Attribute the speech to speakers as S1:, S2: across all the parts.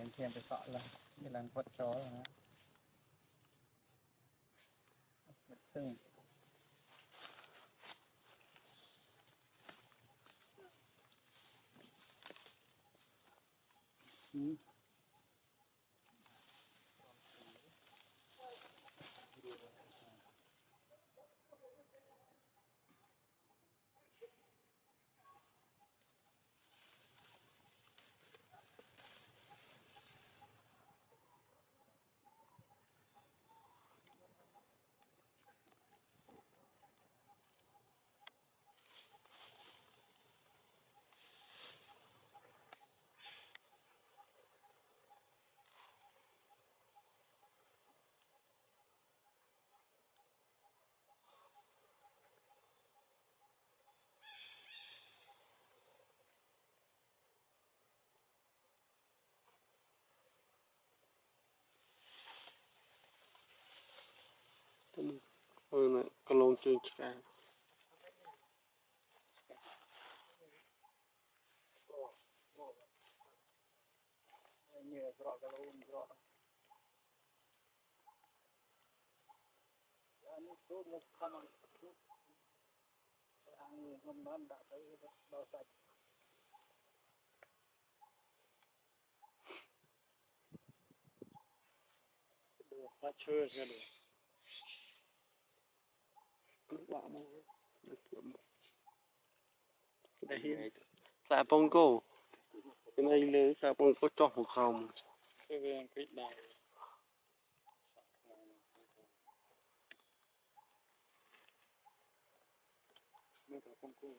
S1: em thêmไปเกาะแล้วกำลังพดจอแล้วนะซึ่ง
S2: ก็ลงจืดกัน
S1: เหนื่อยเกาะกระโลนเกาะอันนี้สู้มันทำมันอันนี้มันนั่นดับไปเราใส่ดูมาเชื่อกันดูว่ามันได้เห็น
S2: สาปองโก้เป็นไงเลยสาปองโก้จ่อหัวเขา
S1: คือเรื่องคลิปได้ไม่ต้องคุ้มกู้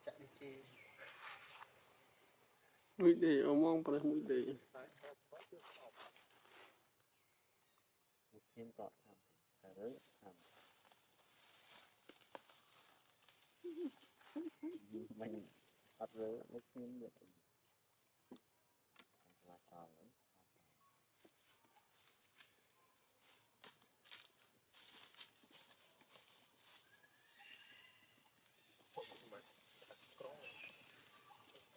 S1: จะดีเจ
S2: មួយដេកអមងប្រេះមួយដេក
S1: สายครับก็คือสอบ
S3: ทีมต่อทำแต่เรื่องทำมันตัดเรื่องไม่ทีมเดือดลาต่อเลย
S1: กรองกำหนด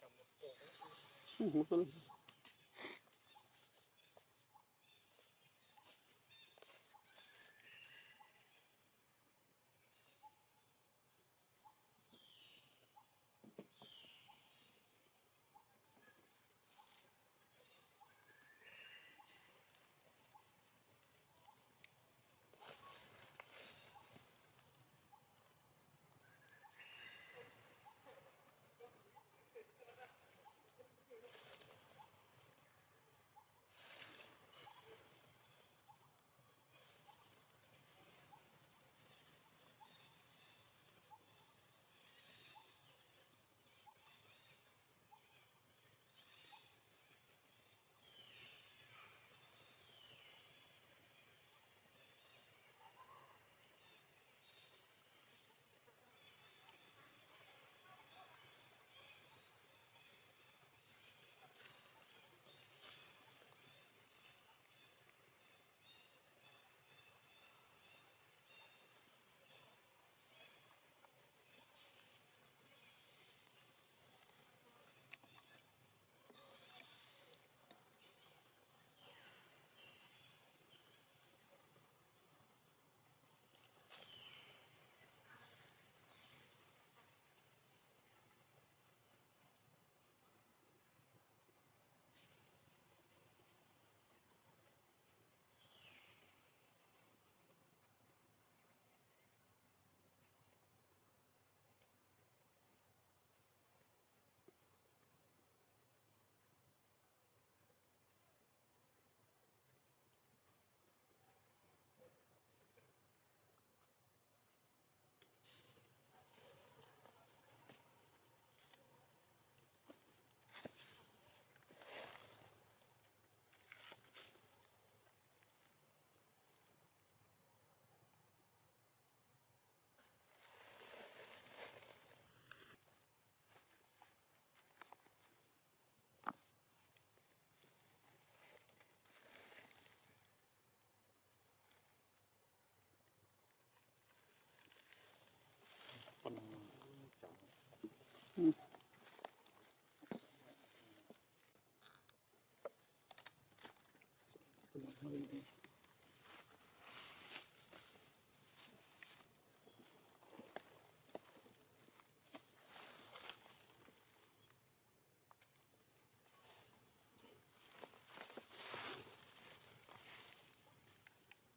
S1: ตัว
S2: មក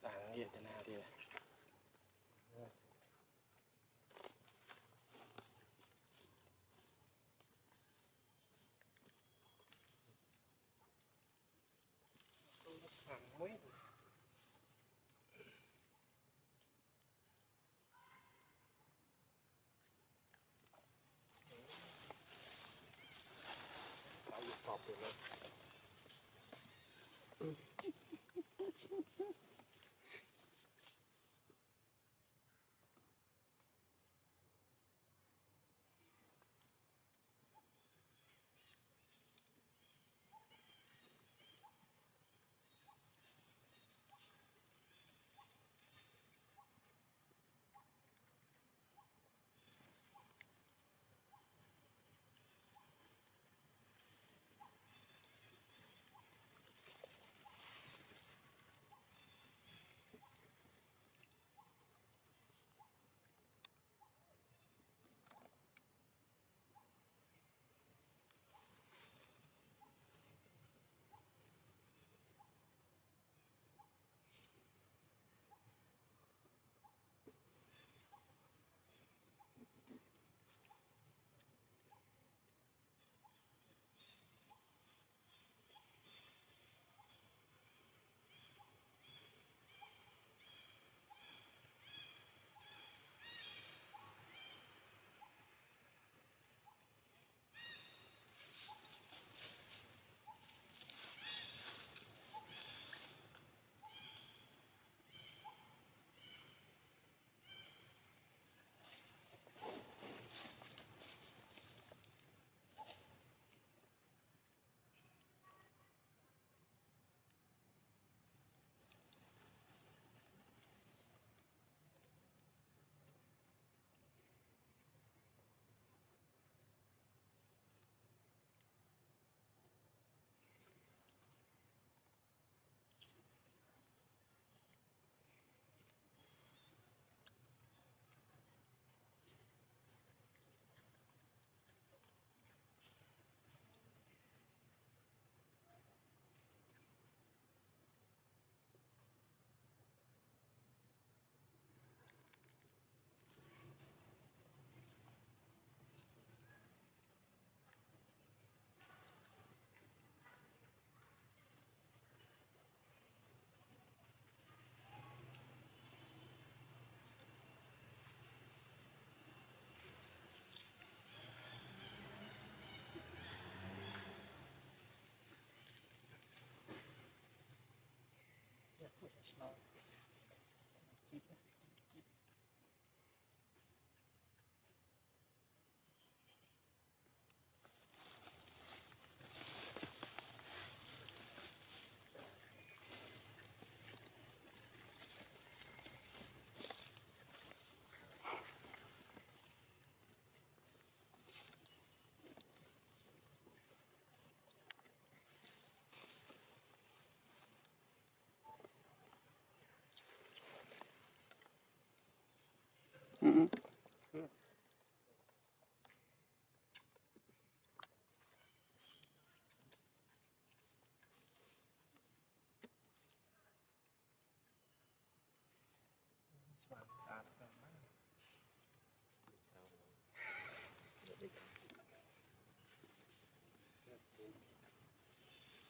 S1: ต่างเหยียดหน้าดีสั่งไม่สาวอยู่สอบอยู่เลย
S2: អ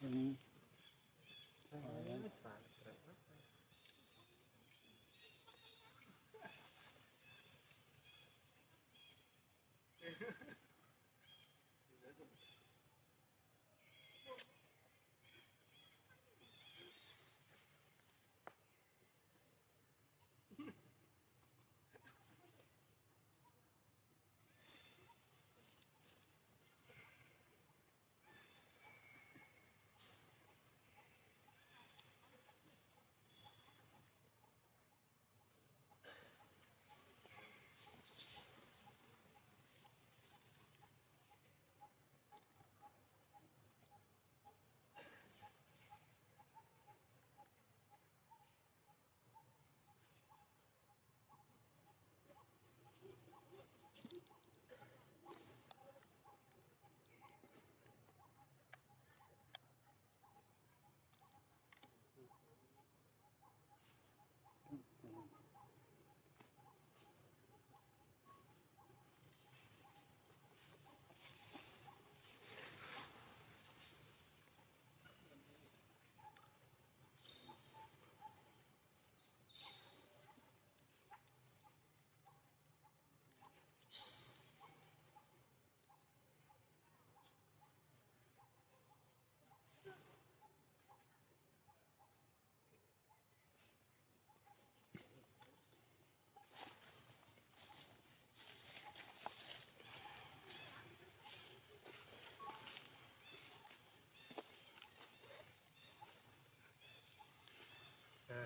S1: อืม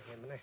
S4: เห็นไหมเนี่ย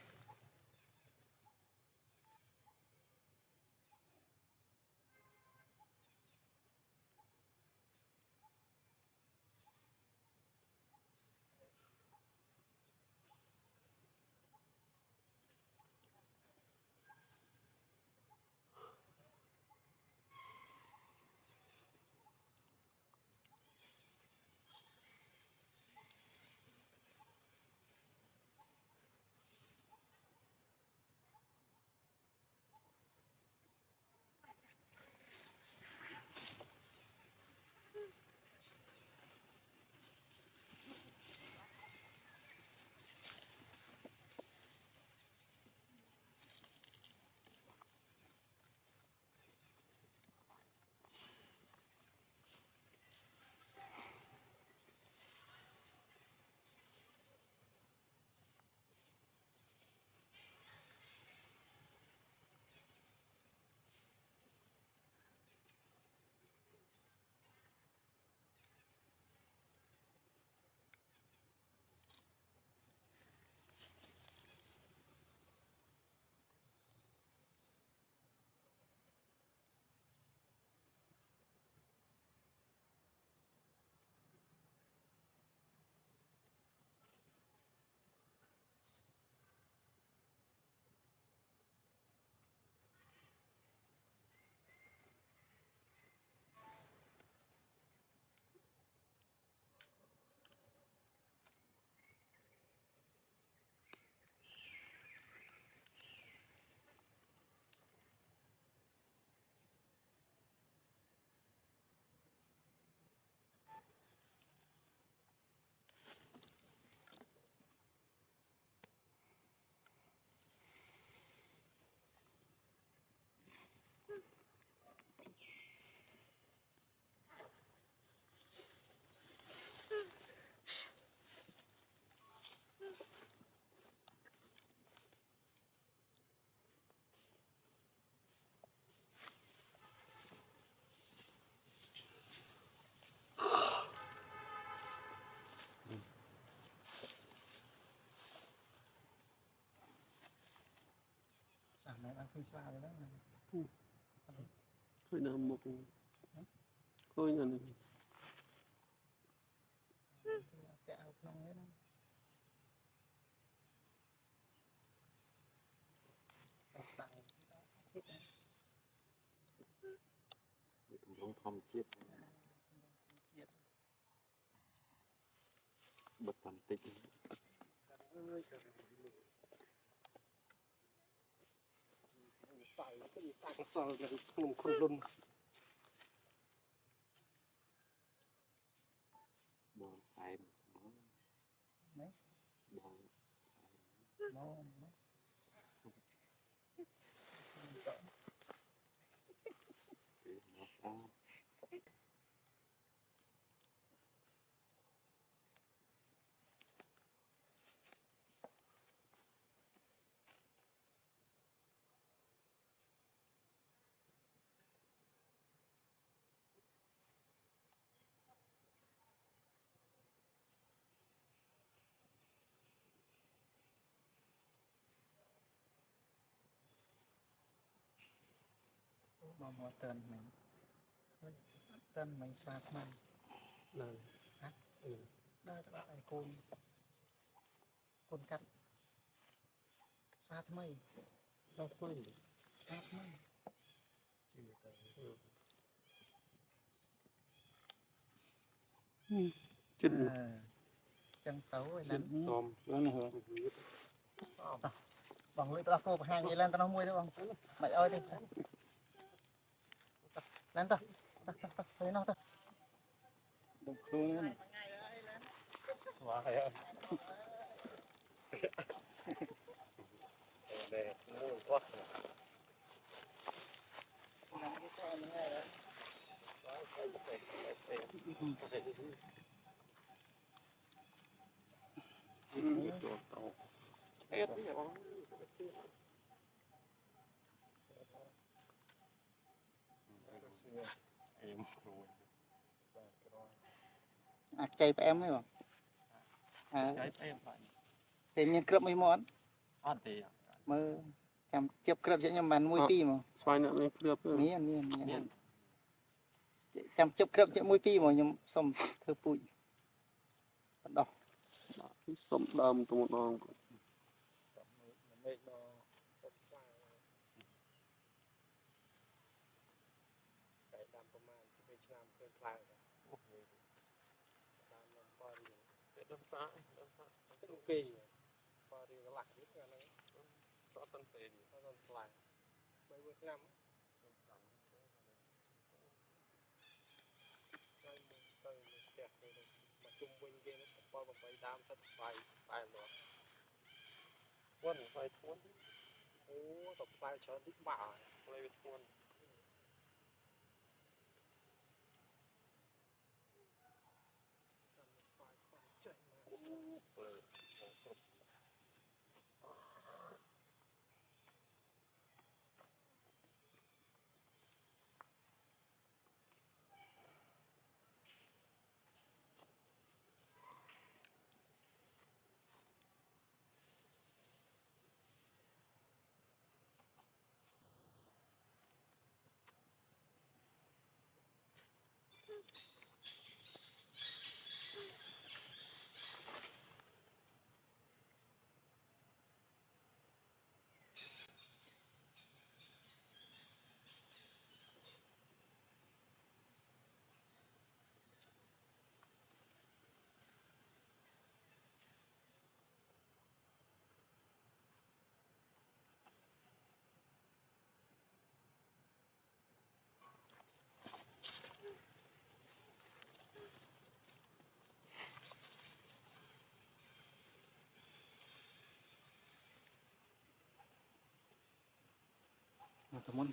S1: 3 món ăn phi xoa rồi đó.
S2: khơi nằm một khơi là
S1: Kẹo không hết đó. Tặng thích đấy.
S3: ទម្រង់ធម្មជាតិ
S1: Chiết.
S3: បិទបន្តិច
S4: ใส่ก็มีตังค์ใส่กันขนมคนรุน
S3: បងតែ
S1: mấy
S3: បង
S1: nó
S3: គេមកស្អាត
S1: bao mùa tên mình xa mình
S2: นั่น
S1: đây các bạn côn cắt xa mày
S2: ដល់ថ្មី
S1: xa mày
S2: ចិត្ត
S1: chân tấu rồi
S2: ចិត្ត
S1: lên
S2: សមហ្នឹងហ៎
S1: bằng lưỡi tao cô hai gì lên tao nó mua đấy bằng mày ơi đi lên tao thấy nó tao
S2: ដល់ខ្លួនហ្នឹងស្វាយអើ
S4: đây mua quá
S2: ចូលតោ
S4: hết đi hả bông
S3: em rồi
S1: à chạy phải em ấy bằng à
S2: ចៃផ្អែមបាញ់
S1: thì miền cướp mấy món
S2: អត់ទេ
S1: mơ chăm chụp cướp cho nhau bàn mũi pi mà
S2: ស្វាយអ្នកមានគ្រឿបទេ
S1: miền chăm chụp cướp cho mũi pi mà nhom xong thơ bụi đỏ
S2: សុំដើមទៅម្ដង
S4: mấy nó sắp qua cái đamประมาณจะเป็นชามเกินพลายดามมันพอดี
S2: ពេលដើមសាដើមសា
S4: เป็นโอเคพอดีก็หลักนิดนึงนะ
S2: សក់តាន់ពេល
S4: ก็ต้องพลายไปเวียดนามได้มึงเตยมึงแจกเลยมาจุ่มวิ่งเกมพอมาไปดามสัตว์ไฟไปหมด
S2: វ៉ាន់ស្វាយធ្ងន់
S4: โอ้ตบไปเชิญที่บ่า
S2: ស្វាយវាធ្ងន់
S4: เจ๋งมาก
S1: teman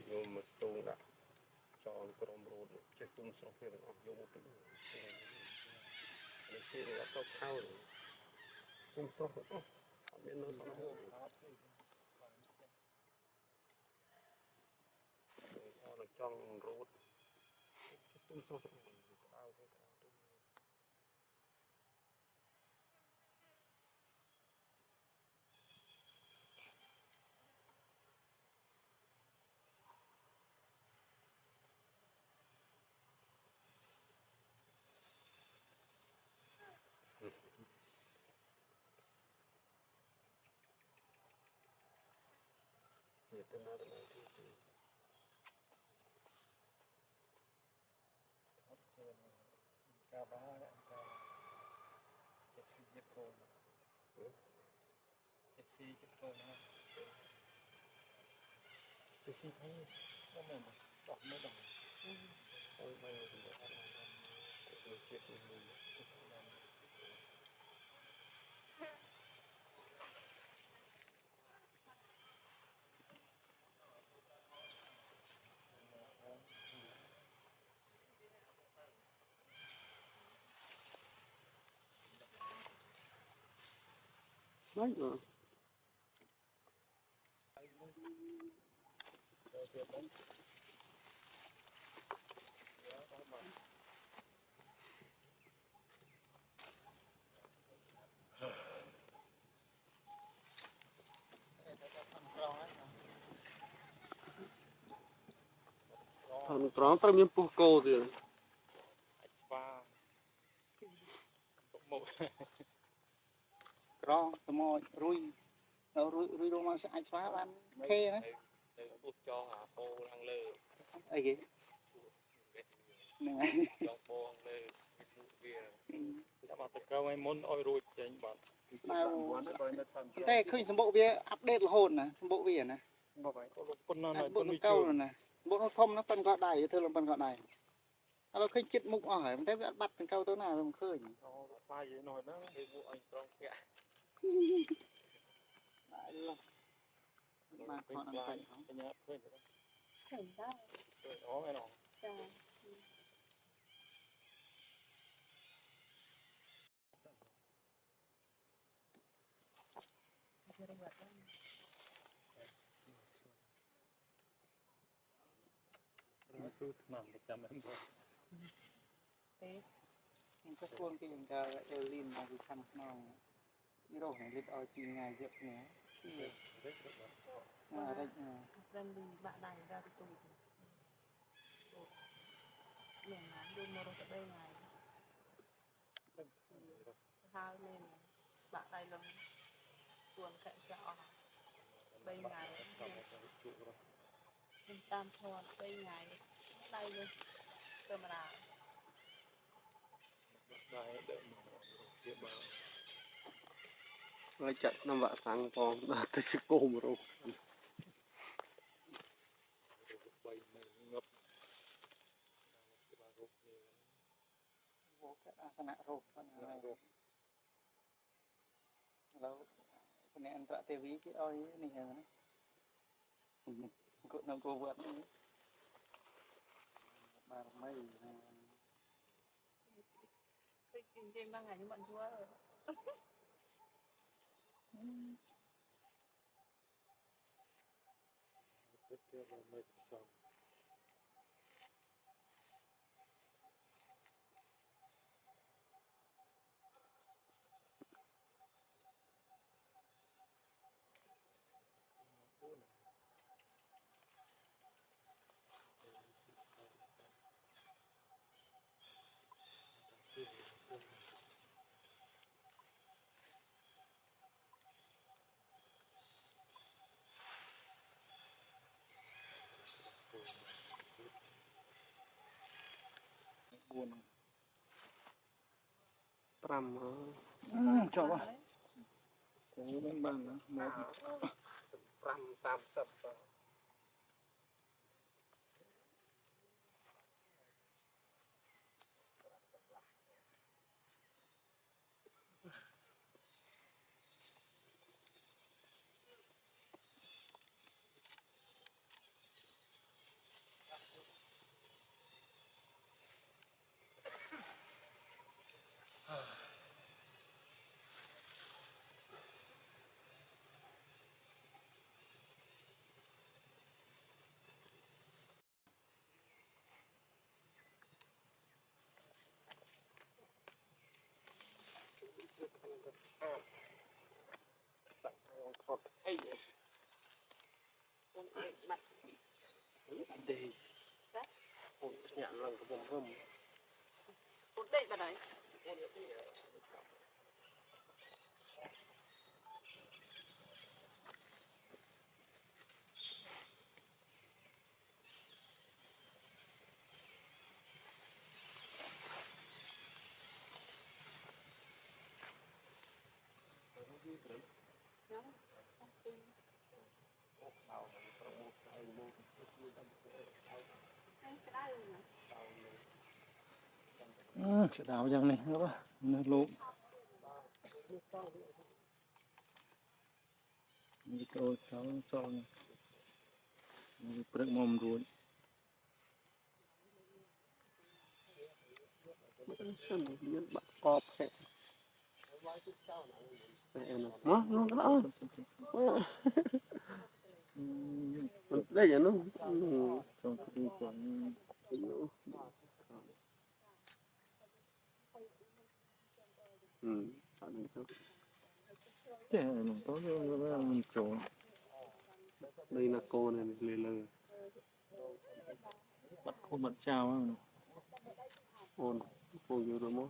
S3: យកមកស្ទូងដាក់ចោលក្រុមរត់ចេះទុំស្រស់ទៀតអស់យកមកពីនេះគេអត់ទៅខោទុំស្រស់អស់អត់មាននៅសល់អត់ចង់រត់ទុំស្រស់ក្តៅទៅជាទៅណាទៅណាទី
S4: កាបាចេះស៊ីចិត្តកូនចេះស៊ីចិត្តកូនណាចេះស៊ីហើយក៏មិនបោះមិនដល់អូយមិនដល់អត់ទៅចិត្តមួយ
S2: Đấy. Thằng tròn tao miếng bùa cô thì
S4: và một
S1: ក្រសមោចរុយរុយរមកអាចស្វាបានខេណា
S4: từ bút cho à bô ăn lơ
S1: អីគេហ្នឹងហើយ
S4: cho bô ăn lơ kia đã mà từ câu ấy muốn oi ruột trên bọn
S1: ស្ដៅ
S3: បានទៅនៅតាម
S1: តែឃើញសម្បុកវាអាប់ដេតរហូតណាសម្បុកវាណា
S4: bảo vậy có lúc quân nó
S1: អា
S4: này
S1: សម្បុក
S4: quân
S1: នៅ
S4: đi
S1: កៅ
S4: chơi
S1: ណាសម្បុកធំណាប៉ិនក៏ដៃធ្វើលំប៉ិនក៏ដៃឥឡូវឃើញចិត្តមុខអស់ហើយតែវាអត់បាត់ទាំងកៅទៅណាមិនឃើញ
S4: nó pha gì nồi nó đi mua anh trong kẹ
S1: ដែរឡោះបានខកអត់ទៅ
S4: cái nhà khơi
S5: เห็นได้
S4: khơi đó cái nó
S5: จ้ะ
S4: nó cứ nằm để chăm em thôi
S5: เอ๊ะ
S1: ខ្ញុំក៏គួនគេយ៉ាងថាអេលីនមកពីខាងក្នុងនេះរកនេះលិតឲ្យពីថ្ងៃយកគ្នាគឺ
S4: rất rất là
S1: អារ៉េច
S5: friendly បាក់ដៃដល់ទៅទូមានណាយមករត់ទៅថ្ងៃហើយមានបាក់ដៃលំទួនខែចាអស់3ថ្ងៃ
S4: cầm một cái trụ rồi
S5: ខ្ញុំតាមឈរ3ថ្ងៃដៃលើធម្មតា
S4: đây đợi mà địa bàn
S2: Rồi chặt năm vạ sáng con đã tới cái cô mà rồi.
S4: bay này ngập cái bà rục này
S1: កាត់អាសនៈរោគប៉ុណ្ណាហើយឥឡូវគណៈអន្តរទេវីគេឲ្យនេះហ្នឹងណាគាត់នៅគោវត្តនេះបារមីណា
S5: ឃើញជិះបានថ្ងៃខ្ញុំអត់យល់
S4: rất là mệt xong
S2: 5
S1: ចុះ
S4: cũng đánh bằng đó một
S3: 5 30
S1: អ
S2: Đây. Ôi, nhạn lần của bông hâm.
S5: Ổn định vào đấy.
S4: Sẽ đào dần này các bạn, nó lốm. Ini kalau soal ini perut membuat
S2: Sân biến bắt cọp hẹ. Nó đó. Đây là nó.
S4: trong cái còn thế nó có mình chỗ
S2: Đây là cô này lê lơ.
S4: bắt khuôn mặt trao á.
S2: Ôn, cô vô rồi mốt.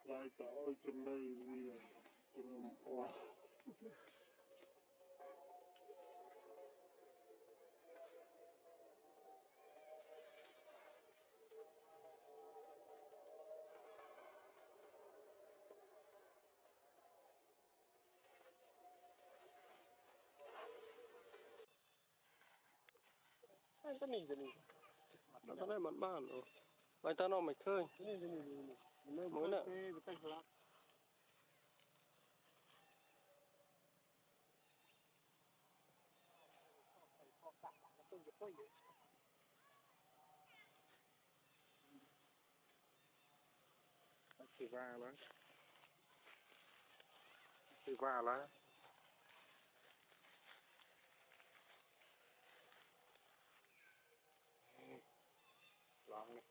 S3: Lại tạo cho đây vì
S2: Cái này cái này. Nó đây mặt bàn rồi. Vậy ta nó mày khơi. Mới nè.
S3: Thì va lá. Thì va lá. Lon này.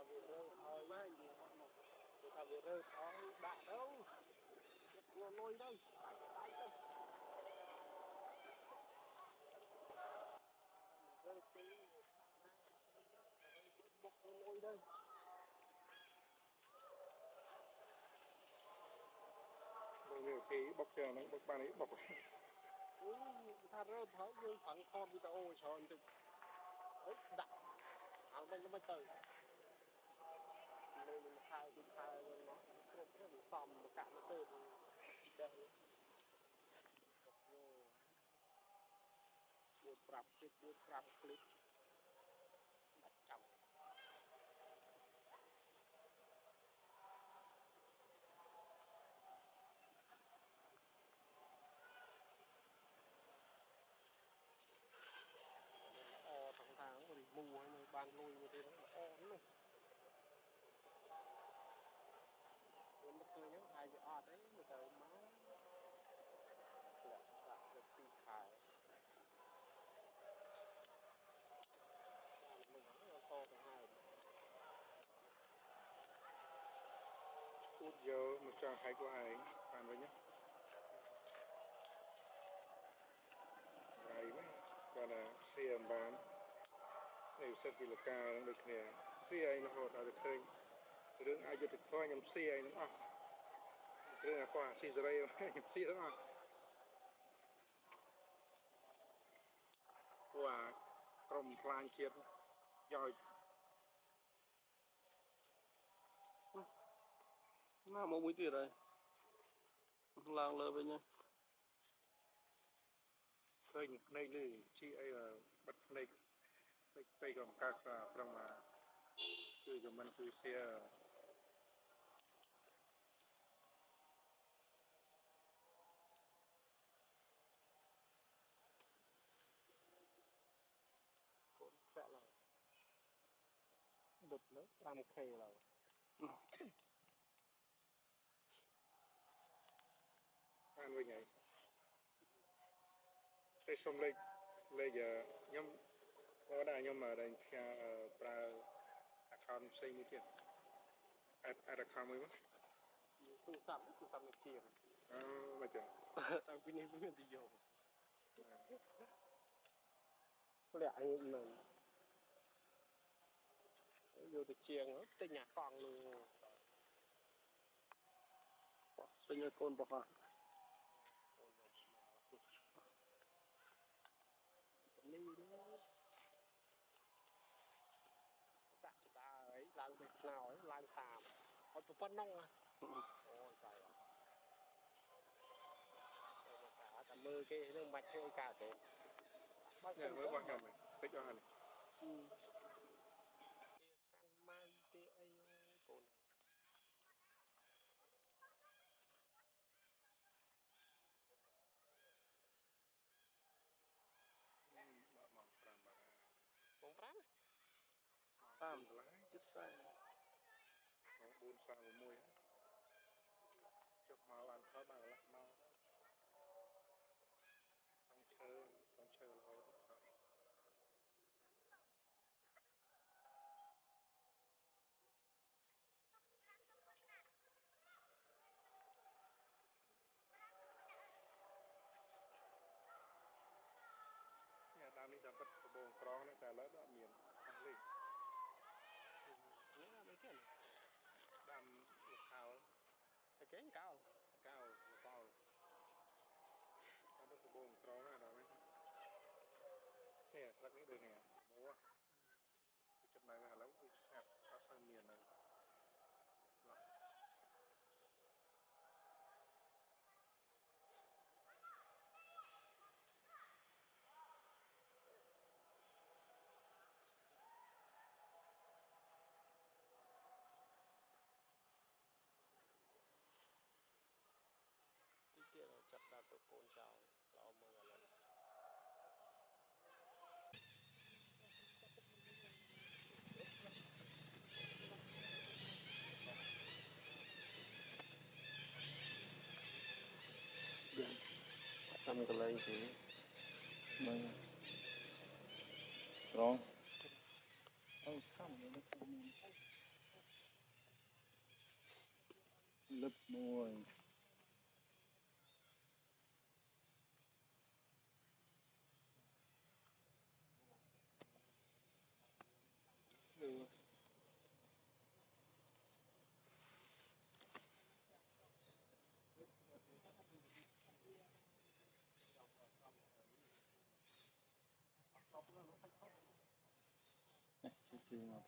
S2: việc rơi thôi mà tôi thà việc rơi thôi đã đâu nó lôi đâu tại đâu rơi tí bốc nó lôi đâu
S4: rồi nhiều khi bọc chờ nó bọc ban ấy bọc
S2: thà rơi thôi nhưng phẳng con đi tao ôi trời được ấy đặt áo bên nó mới từ nên mình khai nó cái xòm nó cạn nó sơn đây buồn prap clip đặt chồng o thằng tháng mà đi mù hay người ban lùi như thế nó o lắm mình mất cười những hai giờ đấy người ta má lẹ lẹ phi khai mình nó to thứ hai
S4: út giờ một trang hay của ai phản với nhé ai mấy còn là xe bán này sẽ bị là ca nó được nè xe ai nó hột ở được khơiរឿងអាចយកទៅខ្វាញខ្ញុំស៊ីអីហ្នឹងអស់រឿងអាគាត់ស៊ីសេរីខ្ញុំស៊ីហ្នឹងអស់ព្រោះអាក្រុមខ្លាញ់ជាតិយក
S2: nó một mũi tiền rồi làng lơ bên nhá
S4: ឃើញភ្នែកលឺជីអីបិទភ្នែកពេកក៏កាត់ប្រឹងមកគឺក៏មិនគឺសៀ
S2: cũng sẽ là đột nữa làm khề là
S4: បានវិញហើយតែសុំលេខខ្ញុំក៏ដែរខ្ញុំតែផ្ញើប្រើ account ផ្សេងមួយទៀត add account មួយមក
S2: tu sắm được tiền
S4: អឺមកចឹង
S2: tao cái này mới đi vô có lẽ anh mình vô được chiêng nó tên nhà con luôn tên nhà con bọc à đi đó đặt cho ta ấy lang việc nào ấy lang tàm có tụi phân nông à ôi trời ơi cả mơ cái nó mạch theo cả thế bác
S4: នេះមើលរបស់ខ្ញុំតិចអស់ហើយ
S2: căn mai tê ấy cồn
S4: មក5បាទ
S2: bóng prát
S4: តាម
S2: chất xay
S4: 431ចុះមកបានផលបានកន្លះមកចង់ឈើរហូតនេះដើមនេះតាមពិតដំបងក្រងហ្នឹងតែឥឡូវអត់មានអស់លេខ
S2: nhớ mấy cái này
S4: ដាំលោកខោ
S2: cái cánh cao
S4: កៅលោកកោតាមពិតដំបងក្រងណាដល់នេះនេះស្លឹកនេះដូចនេះមួគឺចិត្តមកឥឡូវគឺស្ងាត់អត់សូវមាននៅស្លឹក
S2: tí tiết là chặt đạp được cồn trào là ông mơ lần
S3: xăm cái lấy thì mình rồi
S1: không nó lấp môi chị ngọc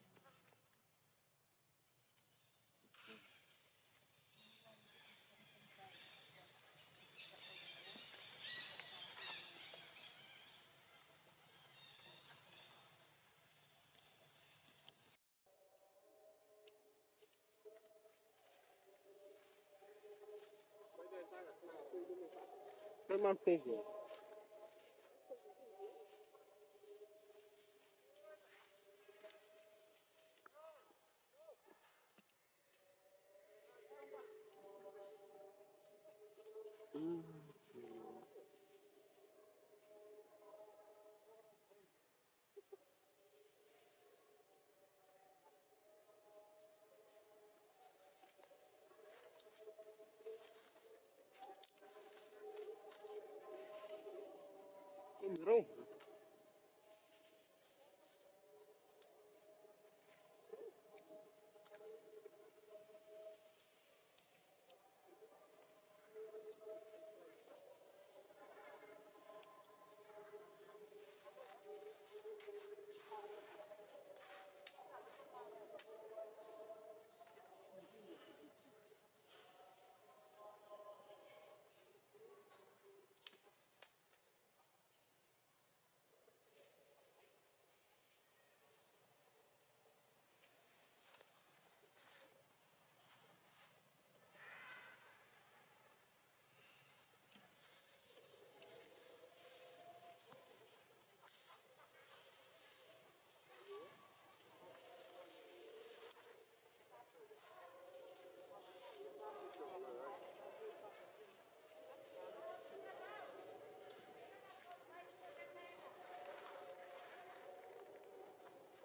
S2: cái mang phê rồi rồi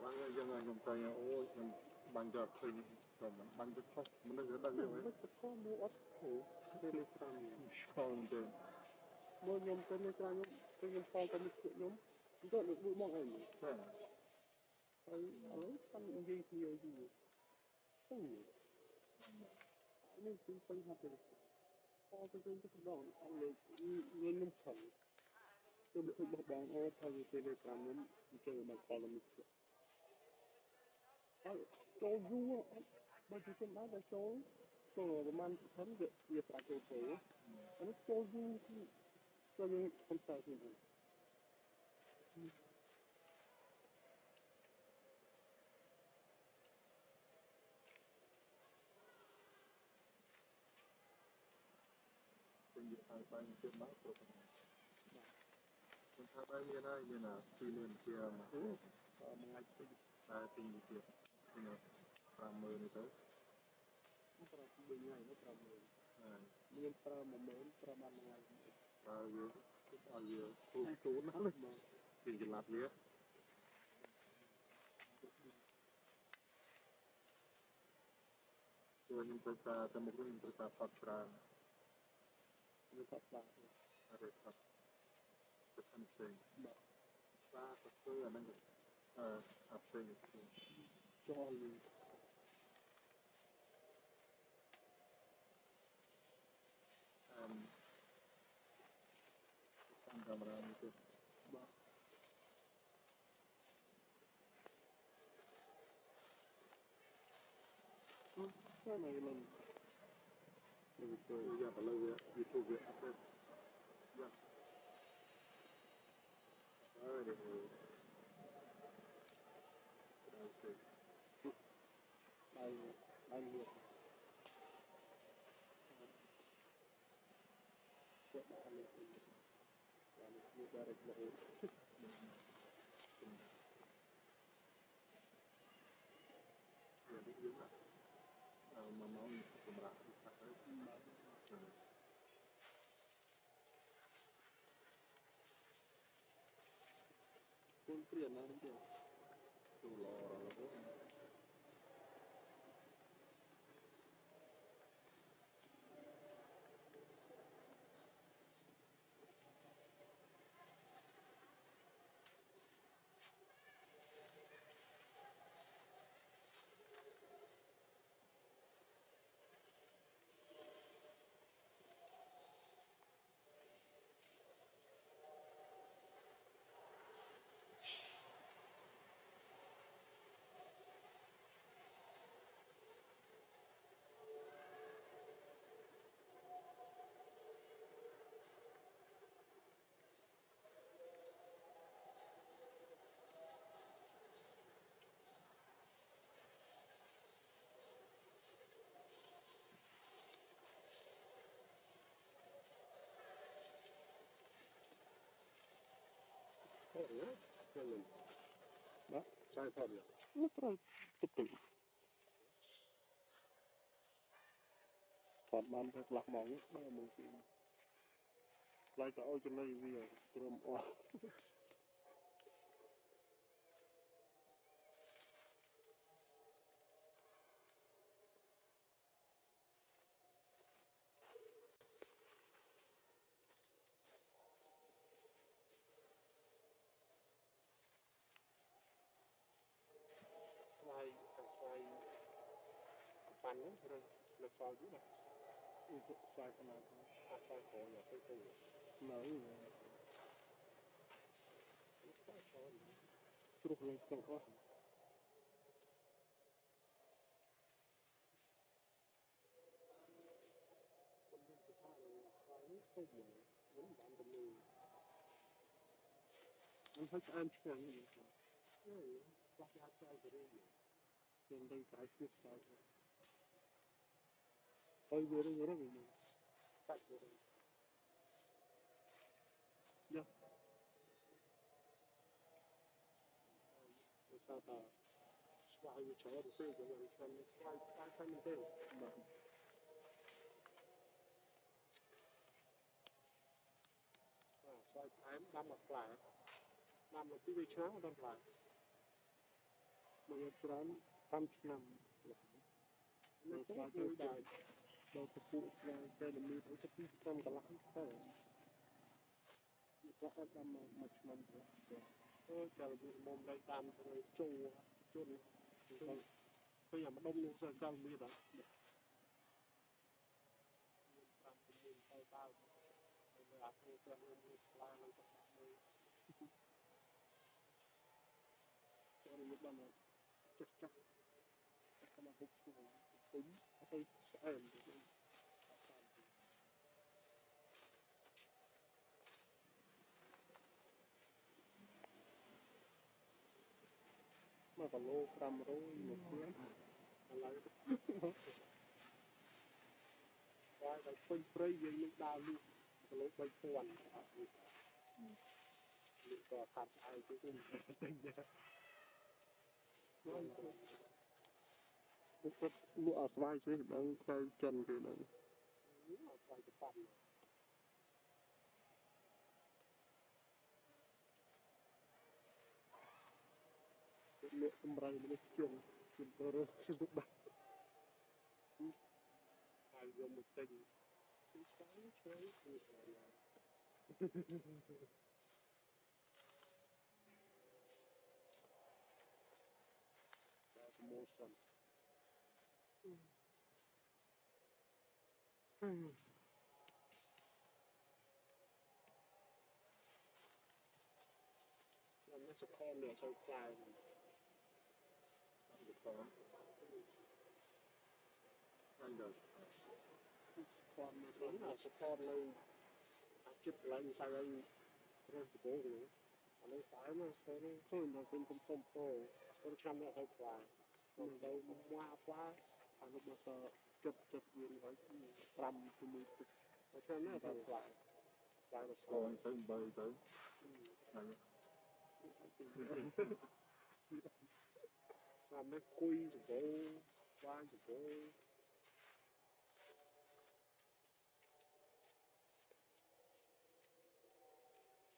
S4: Orang yangខ្ញុំតែអូខ្ញុំបាញ់យកឃើញខ្ញុំបាញ់ទៅខុសមនុស្សទៅដឹងហើយមិនទៅខុសមកអត់ខុសទេលេខ5ឆ្កងទៅមកខ្ញុំទៅលេខ5ខ្ញុំផងទៅនេះខ្ញុំទៅលើកមកហើយចាហើយឥឡូវតាមនិយាយគ្នាយូរទៅនេះគឺបញ្ហាទៅផងទៅទៅដល់អត់លើខ្ញុំខំទៅបោះបងអូថាទៅលេខ5ខ្ញុំទៅមកខលនេះចូលយូរអត់បើជិះទៅដល់ចូលប្រហែលសិនវាប្រាក់ចូលទៅអានេះចូលយូរទៅយើងខ្ញុំទៅទីនេះពេលយើងឲ្យបានជិះមកគ្រប់ខ្ញុំថាបានមានហើយមានពីលឿនជាមួយថ្ងៃទៅតែទីទៀតនេះ50000នេះទៅប្រើ2ថ្ងៃនោះ50000មានប្រើ10000ប្រើបានថ្ងៃប្រើវាឲ្យវាគូជូនណាស់មកពីចល័តវាខ្ញុំទៅតែមុខវិញទៅតែផាត់ច្រើនវាផាត់ខ្លះអរិយផាត់ទៅខាងផ្សេងបាទស្វាទៅធ្វើអាហ្នឹងអាផ្សេងចូលតាមកាមេរ៉ានេះទៅបាទហ្នឹងហើយឡើងទៅយកឥឡូវវា YouTube វាអាប់ដេតយ៉ាអើយនេះដល់ទៅដល់លឿនជាក់ដល់លឿនដល់វាដល់រកមកវាយើងមកម៉ោងសម្រាប់ទីតាំងទៅគុំព្រៀនណាស់ទេទូឡរ
S2: Thôi nhá. Cho mình. Đó, sai thật nhỉ.
S3: nóត្រូវទឹកទឹកថតបានទៅខ្លះម៉ោងដល់មកទីខ្លាចទៅឲ្យចំណៃវាព្រមអស់
S2: Xoay, xoay bắn á, rồi là xoay chứ này.
S3: ខ្សែកណាត់
S2: À, xoay khổ nhỏ tới từ.
S3: នៅ
S2: Xoay xoay.
S3: ជ្រុះលើទឹកអស់
S2: Con đi cái xoay này, xoay nó không gì. Vẫn bắn tầm lùi.
S3: มันให้ឆ្អែមឆ្ងាញ់
S2: Ừ, xoay ra xoay rồi đi.
S3: ខ្ញុំទៅក្រៅស្ទះខ្សែហើយវារឹងរឹង
S2: Sạch rồi đi.
S3: យ៉ា
S2: Rồi sao ta xoay với chó thì phê cho mình xem xoay xoay mình tên.
S3: បាទ
S2: À, xoay ám đâm mặt lại. Đâm là cái dây cháo đâm lại.
S3: មកច្រើន5ឆ្នាំ
S2: Nó có người đời.
S3: ដល់ពពួកស្វាយតែលមីទៅ2ឆ្នាំកន្លះទៅវាអត់ដល់មកឆ្នាំទៅ
S2: Ôi trời bị mồm đây đâm rồi trù chôn bây giờ mà đông luôn rồi cao như đó đâm cái mồm tay tao rồi áp vô cho nó như la nó có mười
S3: ចូលមកដល់ចាស់ចាស់តែមកហុកឈ្មោះទិញទៅស្អែមទៅមកគីឡូ500មកខ្លួន
S2: lại qua cái phơi phơi vậy mình đào luôn cái lối phơi toàn mình có khát sai cái gì tình nha
S3: ពួកគាត់លក់ឲ្យស្វាយចេះដល់ទៅចិនគេហ្នឹង
S2: quay cái pan
S3: លក់សម្រាប់មនុស្សជន់ជន់ទៅរកទៅបាត់
S2: hai vô một tình cái sáng chơi thì là promotion nó sẽ con nữa sau cloud
S4: được có anh được
S3: គាត់មក
S2: nó là support lên chụp lên sao lên rồi chụp bố rồi nó phải nó sẽ
S3: ឃើញដល់ពេលកំពុងពោ
S2: con chăm nó sau cloud còn đâu qua quá
S3: អានោះបើសចិត្តវាហើយ5ជាមួយទឹក
S2: nó chăm nó sau cloud cloud nó
S4: ក
S2: sau
S4: នទៅ3ទៅហើយ
S2: làm nó quy chụp bố qua chụp bố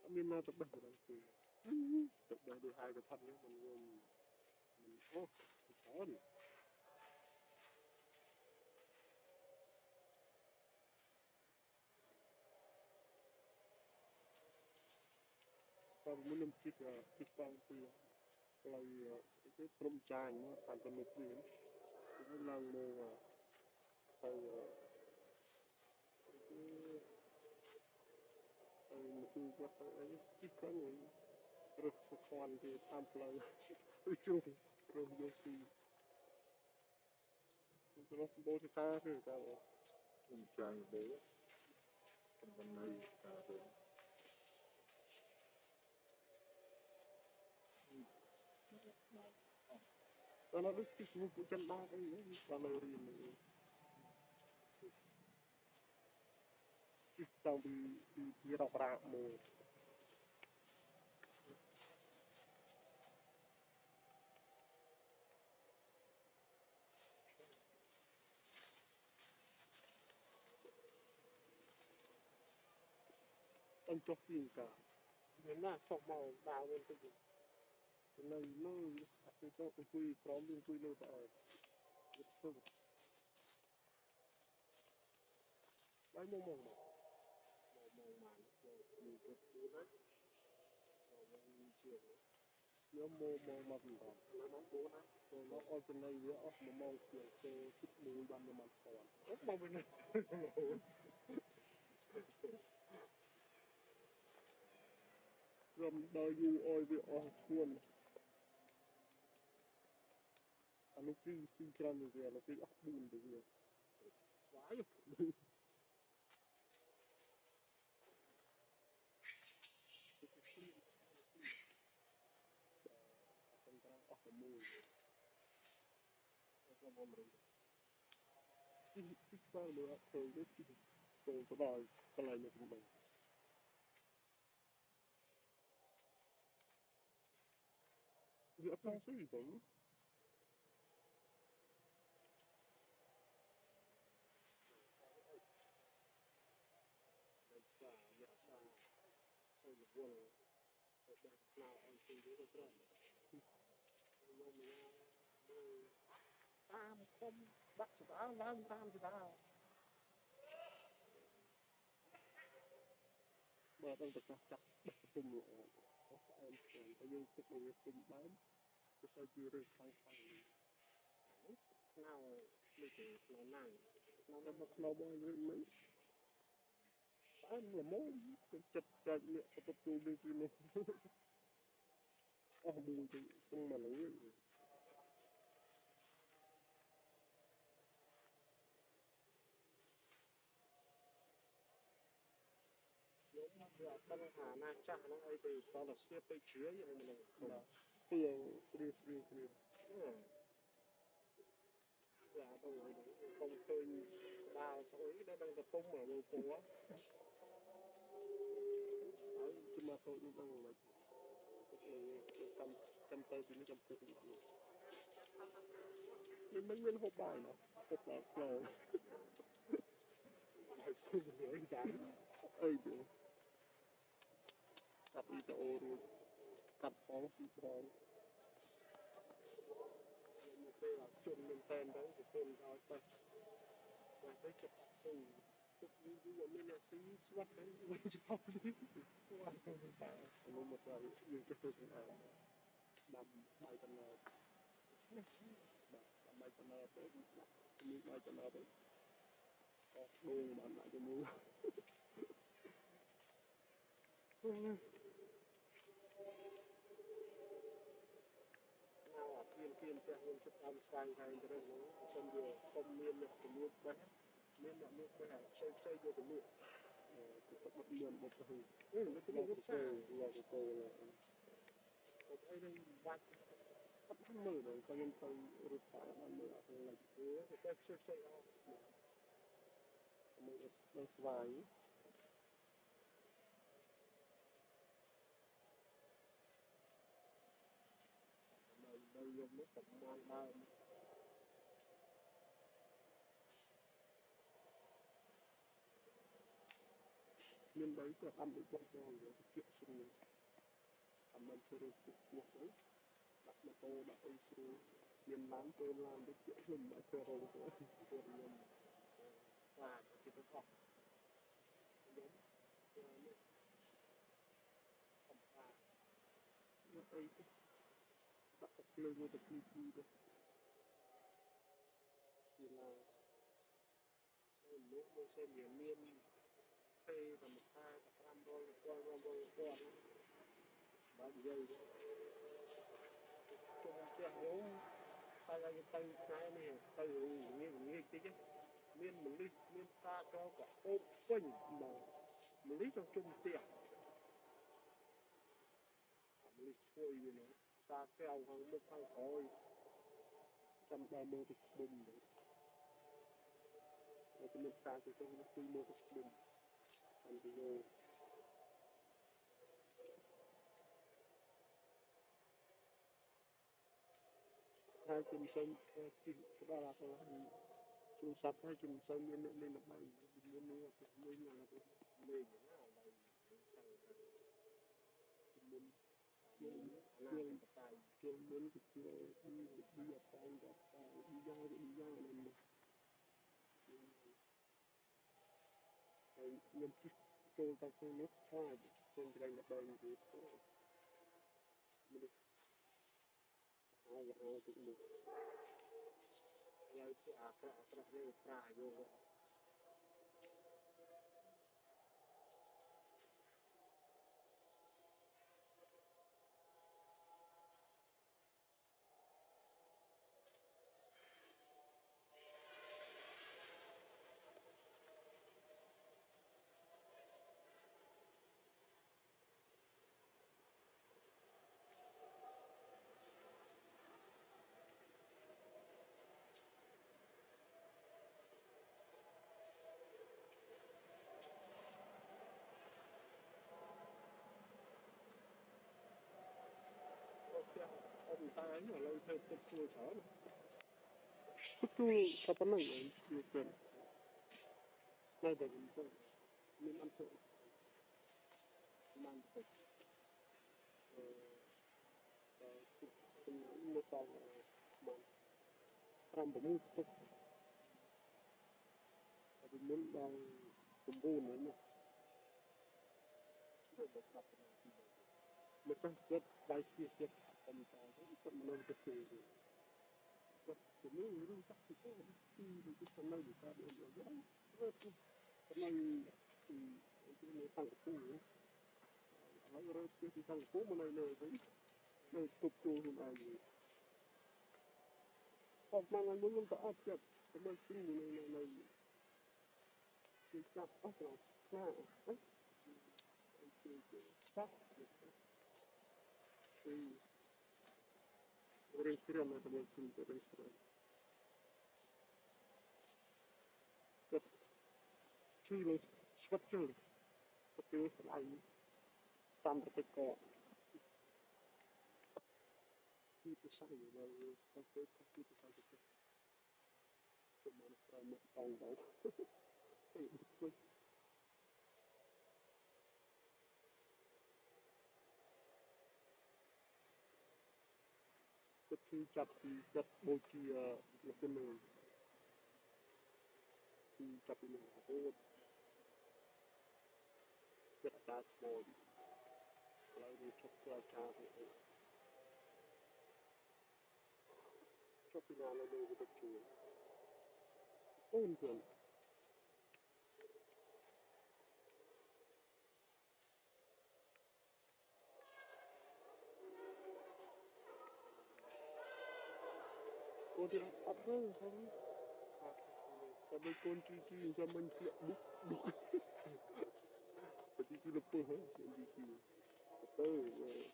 S3: អត់មានណាទៅបេះដល់គឺ
S2: chụp đây đi hai cái thân ấy mình ô chó đi
S3: តើមុននឹងជិះកង់ពីផ្លូវគេព្រំចាញមកតាមទៅមុខនេះគឺឡើងមកទៅមកគឺគាត់ទៅអីជិះកង់រត់ស្គាល់គេតាមផ្លូវជ្រុះរស់យកពីទៅរត់បូទៅតាគឺតើ
S4: ខ្ញុំចាយបោខ្ញុំនៅការទៅ
S3: តើនៅដូចជិះមុខចិនដែរអីគាត់នៅរៀនជិះតាំងពីរកប្រាក់មក anh cho tiền cả
S2: nên là sọc màu đào lên cái gì
S3: cái này nó cái cho cái quy prom cái quy nơi tại rất tốt đấy mong mong mà
S2: màu màu nhiều cái thứ đấy màu nhiều chiều
S3: nhớ mong mà gì đó
S2: nó nóng bố nó
S3: rồi nó ở trên này nữa mà mong kiểu cái chút mùi ban mà còn
S2: rất màu bên này
S3: rồi đời du oi với ở chuồn anh lúc đi xin chân rồi là cái ốc bùn được
S2: xoáy
S3: không có ốc mùi
S2: nó màu mình
S3: thích sao nữa thôi đấy rồi có đòi cái này của mình giữa trong suy nghĩ
S2: Hãy subscribe cho kênh Ghiền Mì Gõ để không bỏ lỡ những video hấp dẫn tam không bắt cho ta làm tam cho ta
S3: mà đang được chặt cùng lộ có em còn có những cái người cùng bán cái sao chưa được khai khai
S2: nào mình thì nó này
S3: nó bắt nó bao nhiêu mấy em là mối chặt chặt nhẹ tập trung đi thì nó bùi thì không mà lấy
S2: nếu mà được tân hà na cha nó ấy thì có là xếp tới chứa vậy mà mình
S3: là tiền tiền
S2: là đâu rồi không khơi đào sau ấy đã đang tập trung ở bầu phố
S3: ấy chứ mà thôi nhưng đang là trăm trăm tơ thì nó trăm tơ mình mấy nguyên hộp bài nó hộp bài rồi
S2: phải thu nữa anh chán
S3: ơi được cặp đi cho ô rồi cặp phóng thì phóng
S2: một cái là chuẩn mình tên đấy thì tên đó tay và tới chụp từ chụp như mình là xí swat đấy mình cho đi qua không phải
S3: nó một là những cái phương án đâm bài chân nào đâm bài chân nào tới những bài chân nào tới đôi bạn lại cho mua
S2: nào kiên kiên cái mình chụp âm sang cái cái nó xong rồi không miên được cái nước bé miên được nước bé xây xây vô cái nước
S3: thì các bạn luôn một cái
S2: nó cũng
S3: lo
S2: rất
S3: cái
S2: xa
S3: là
S2: còn đây đây vạch
S3: các bạn mở rồi coi như tôi rút phải bạn mở là
S2: thế thì cái xây xây
S3: một cái vài
S2: đây dùng nó cũng mang bao
S3: nên đấy là ăn được bao nhiêu rồi chuyện sinh ăn ăn cho được cuộc đấy đặt mà tôi đã ơi xuống miền Nam tôi làm được chuyện mình đã chờ rồi rồi
S2: và thì tôi học đúng không và
S3: nó đây đặt cái lên một cái gì đó
S2: thì là nếu tôi xem nhiều miên phê và một hai và năm đôi con bao nhiêu chung tiền nếu ta ra cái tay cái này tay nghe tí chứ miên mình đi miên ta cho cả ôm quanh mà mình lấy cho chung tiền mình đi xuôi như nó ta kéo hàng một hàng khói
S3: 130 cái bùm đấy và cái nền tảng của tôi nó quy mô cái bùm thành video hai chùm sân cái đó là xuống sắp hai chùm sân lên lên là bay lên là cái lên là cái
S2: mình nó là thằng
S3: chuông muốn cái chuông đi ở trong đó đi ra nên nhân chút chuông ta chuông nước hoa chuông cái này là gì mình ai cũng được lại cái cái này vô ông sai ấy mà lâu theo tập chua chó này chua tập bánh này chua cần ngay từ mình ăn thử mang thử một vòng mà làm bánh thử mình muốn đang cùng buồn nữa mà chắc rất vài chia chết còn có cũng lâu cái gì thì nếu chắc thì có khi cái phần này người ta đều rất phần này thì cái tăng khu lấy rồi cái tăng khu mà này đấy này cục chu này hoặc mà anh muốn có áp chất cái này này cái chắc áp là đấy chắc restoran это будет restoran как чили скопчили скопчили ай там такое какие-то шаги какие-то шаги чтобы прямо там дальше khi chặt thì chặt bồi chia là cái này khi chặt thì mình có chặt đá bồi lại đi chặt qua cha thì chặt thì nào là nơi được chùa ôn thường cô thì ấp hơn không có mấy con chi ra mình sẽ đúc đúc cái chi lập hết cái chi tới trời ơi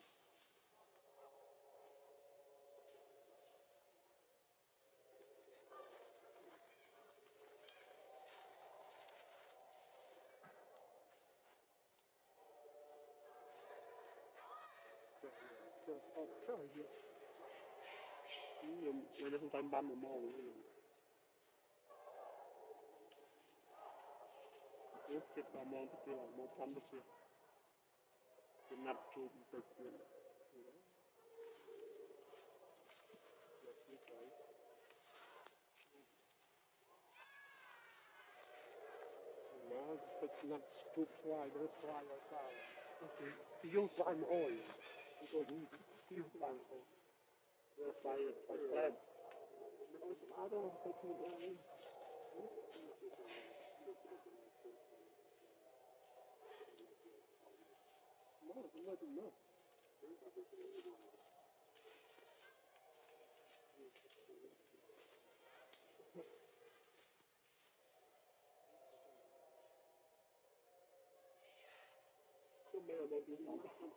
S3: người ta không tan ban một màu út chết vào màu thì là màu tan được chưa cái nắp chụp được rồi nó cái nắp chụp xoay nó xoay ở sao thì dùng xoay mà ôi tôi dùng tiêu xoay ôi xoay xoay nó xoay đâu phải chụp ôi nó cũng là đúng đó cái mèo này thì nó trong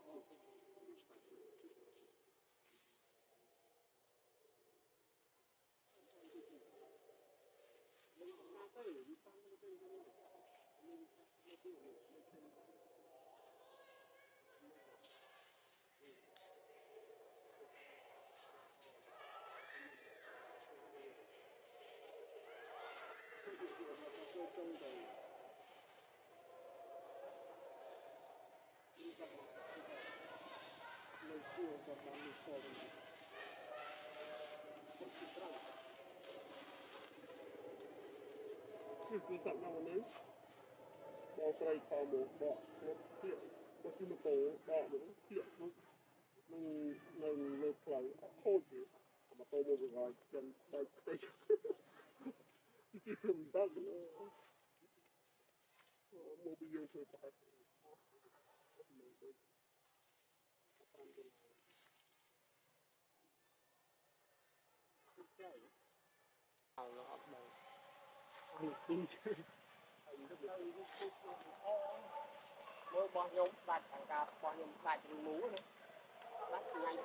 S3: đầu lời chua
S2: គាត់បានលុយសល់ទៅគាត់ទីត្រង់នេះគឺកាត់មកនេះបងស្រីខោមកដកខ្លួនភ្លាក់មកទីម៉ូតូដកមកភ្លាក់មកនឹងលើផ្លូវអត់ខូចទេម៉ូតូមកវិញចាំបែកផ្ទៃគេធ្វើមិនដល់មកពីយើងធ្វើតែเอาแล้วครับมองอันนี้จริงមើលបងខ្ញុំដាច់ខាងការបងខ្ញុំដាច់រឿងមូណាដាច់ថ្ងៃ3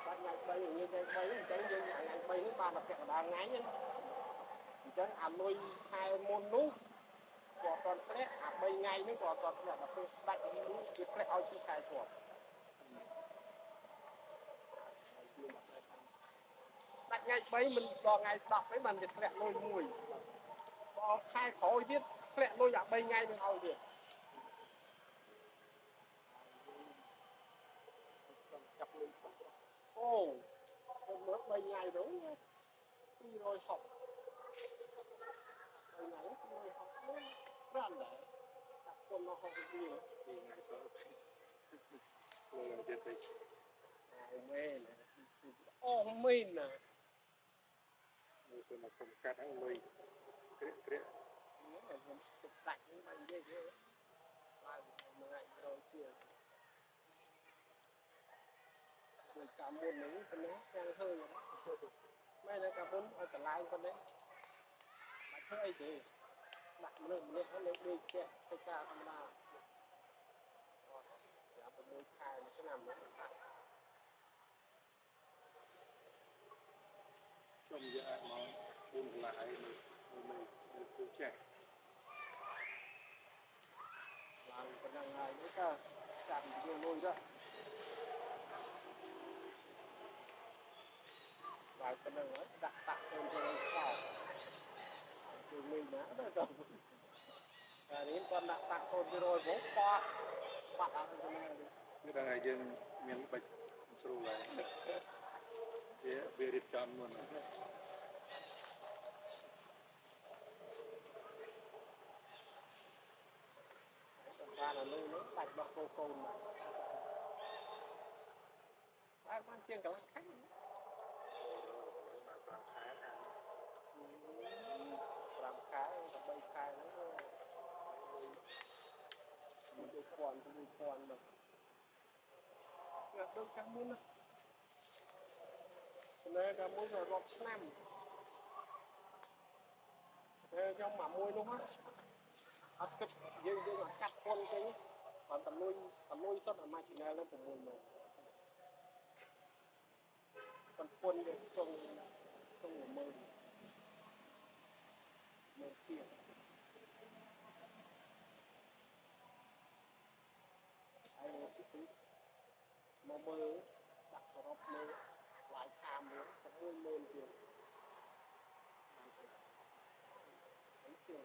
S2: ដាច់ថ្ងៃ3ថ្ងៃ3អញ្ចឹងយើងថ្ងៃ3នេះបានតែពាក់កណ្ដាលថ្ងៃហ្នឹងអញ្ចឹងអាលុយខែមុននោះគាត់អត់ធ្លាក់អា3ថ្ងៃនេះគាត់អត់ធ្លាក់ដល់ពេលដាច់នេះវាធ្លាក់ឲ្យឈឺខែគាត់ដាច់ថ្ងៃ3មិនដល់ថ្ងៃ10ទេបានវាធ្លាក់លុយមួយដល់ខែក្រោយទៀតធ្លាក់លុយអា3ថ្ងៃនឹងឲ្យទៀតចាប់លុយអូខ្ញុំមើល3ថ្ងៃទៅ260 ថ្ងៃ260ប្រាំដែរតាក់គុំមក60វាថ្ងៃសោះលោកចិត្តទៅអូមែនអូមែនណាមើលទៅមកកំកាត់ឲ្យលុយក្រាក់ខ្ញុំទុកដាច់នេះមកនិយាយទៅឡើងមួយថ្ងៃរយជាមួយកាមុនហ្នឹងប៉ុណ្ណេះចាំឃើញមែនតែកាមុនឲ្យតម្លៃប៉ុណ្ណេះមកធ្វើអីទេដាក់មនុស្សម្នាក់ហ្នឹងលើដេកចេះទៅការធម្មតាចាំ6ខែមួយឆ្នាំហ្នឹងខ្ញុំយកមក4កន្លះហើយនៅគូចេះឡើងប៉ុណ្ណឹងហើយនេះក៏ចាំយកលុយទៅឡើងប៉ុណ្ណឹងហើយដាក់តាក់សូនទៅខោគឺមួយណាទៅដល់តែនេះគាត់ដាក់តាក់សូនទៅ100មកបាត់អត់ទៅណាគឺដល់យើងមានបាច់ស្រួលហើយវារៀបចំមុនបានអានោះនោះបាច់បោះកូនមកបានជាងកន្លះខែ5ខែដល់3ខែហ្នឹងមួយ1000មកយកដូចកាមុនណានៅកាមុនក៏រាប់ឆ្នាំតែខ្ញុំមកមួយនោះណាអត់គិតយើងអត់កាត់ប៉ុនទេគាត់តលុយសុទ្ធអា marginal នឹង6ម៉ឺនប៉ុនប៉ុនយើងចង់មើលជាហើយសិទ្ធិមកមើលដាក់សរុបមើលឡាយខាមមួយ60000ជាងអញ្ចឹង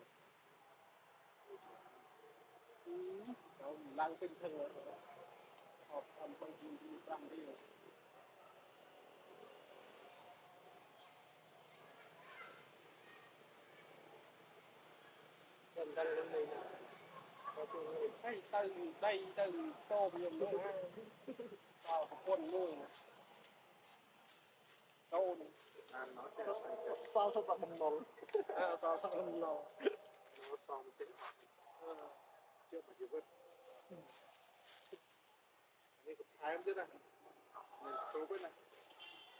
S2: เราล้างเป็นเถื่อนออกทำบางทีทำดีเดินดังเลยนะพอตัวเลยให้ตื่นโตเพียงนู้นฮะเอาคนนู้นโตนี่ซอสสับบังนองซอสสับบังนองซอสเป็นเชื่อมาอยู่ว่านี่ก็ท้ายมันด้วยนะมันโตไปนะ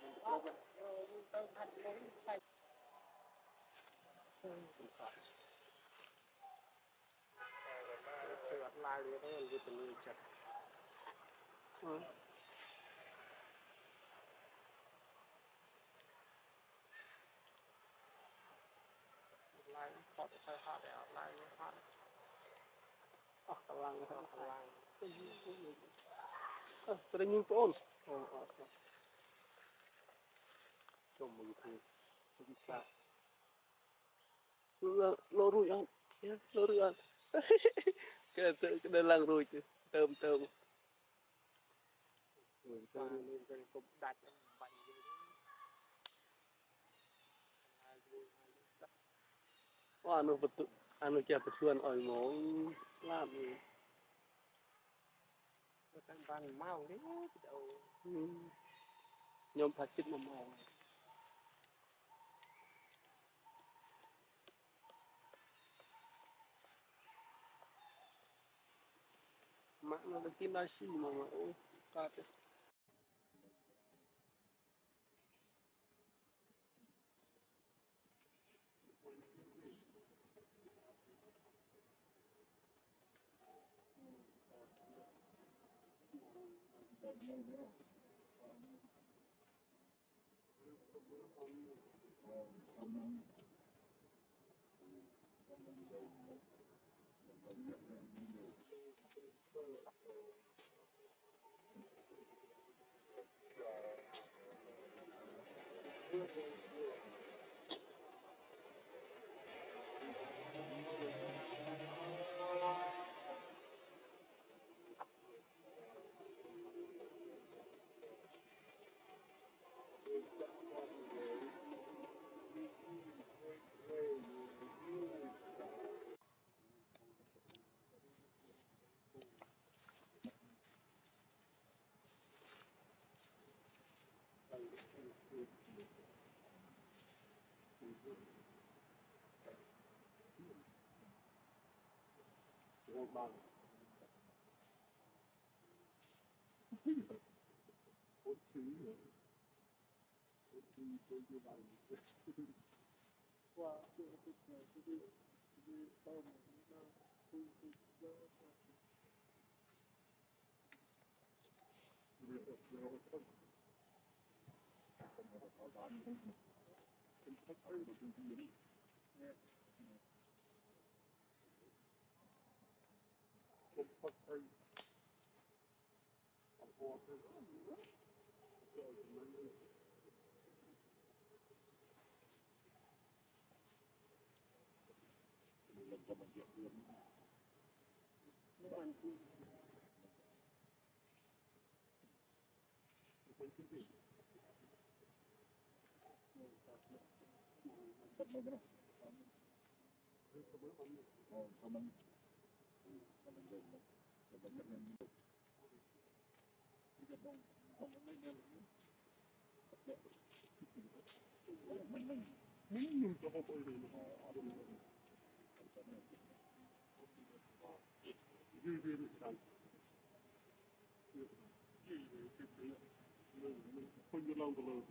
S2: มันโตไปต้องทันเลยใช่เป็นสายเกิดลายเลยต้องมันจะเป็นจัดลายพอจะใช้ฮาร์ดแล้วลายฮาร์ดออกกำลังครับกำลังตัวยิงโฟนชมมือถือดีกว่าโลรุ่ยอ่ะโลรุ่ยอ่ะก็เดินลังรุ่ยเติม
S3: người ta lên đây cũng đặt bánh gì đó nó vật tự nó kẹp vật chuồn ở món làm gì
S2: người ta bán mau đấy đầu
S3: nhóm phát chích mà màu mạng nó được tin nói xì mà ôi cắt bằng hốt xí hốt xí tôi như vậy qua cái tao mà nó tôi không như lâu rồi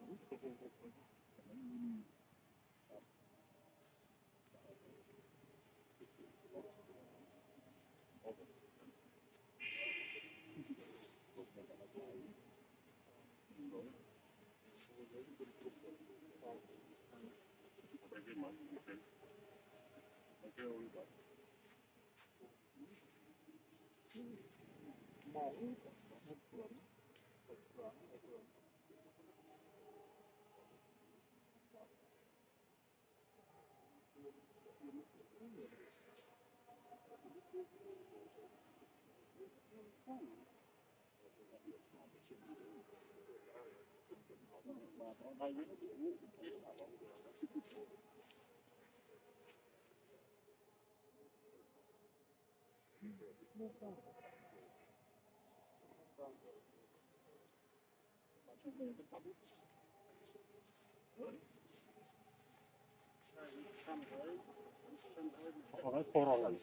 S3: orang korongan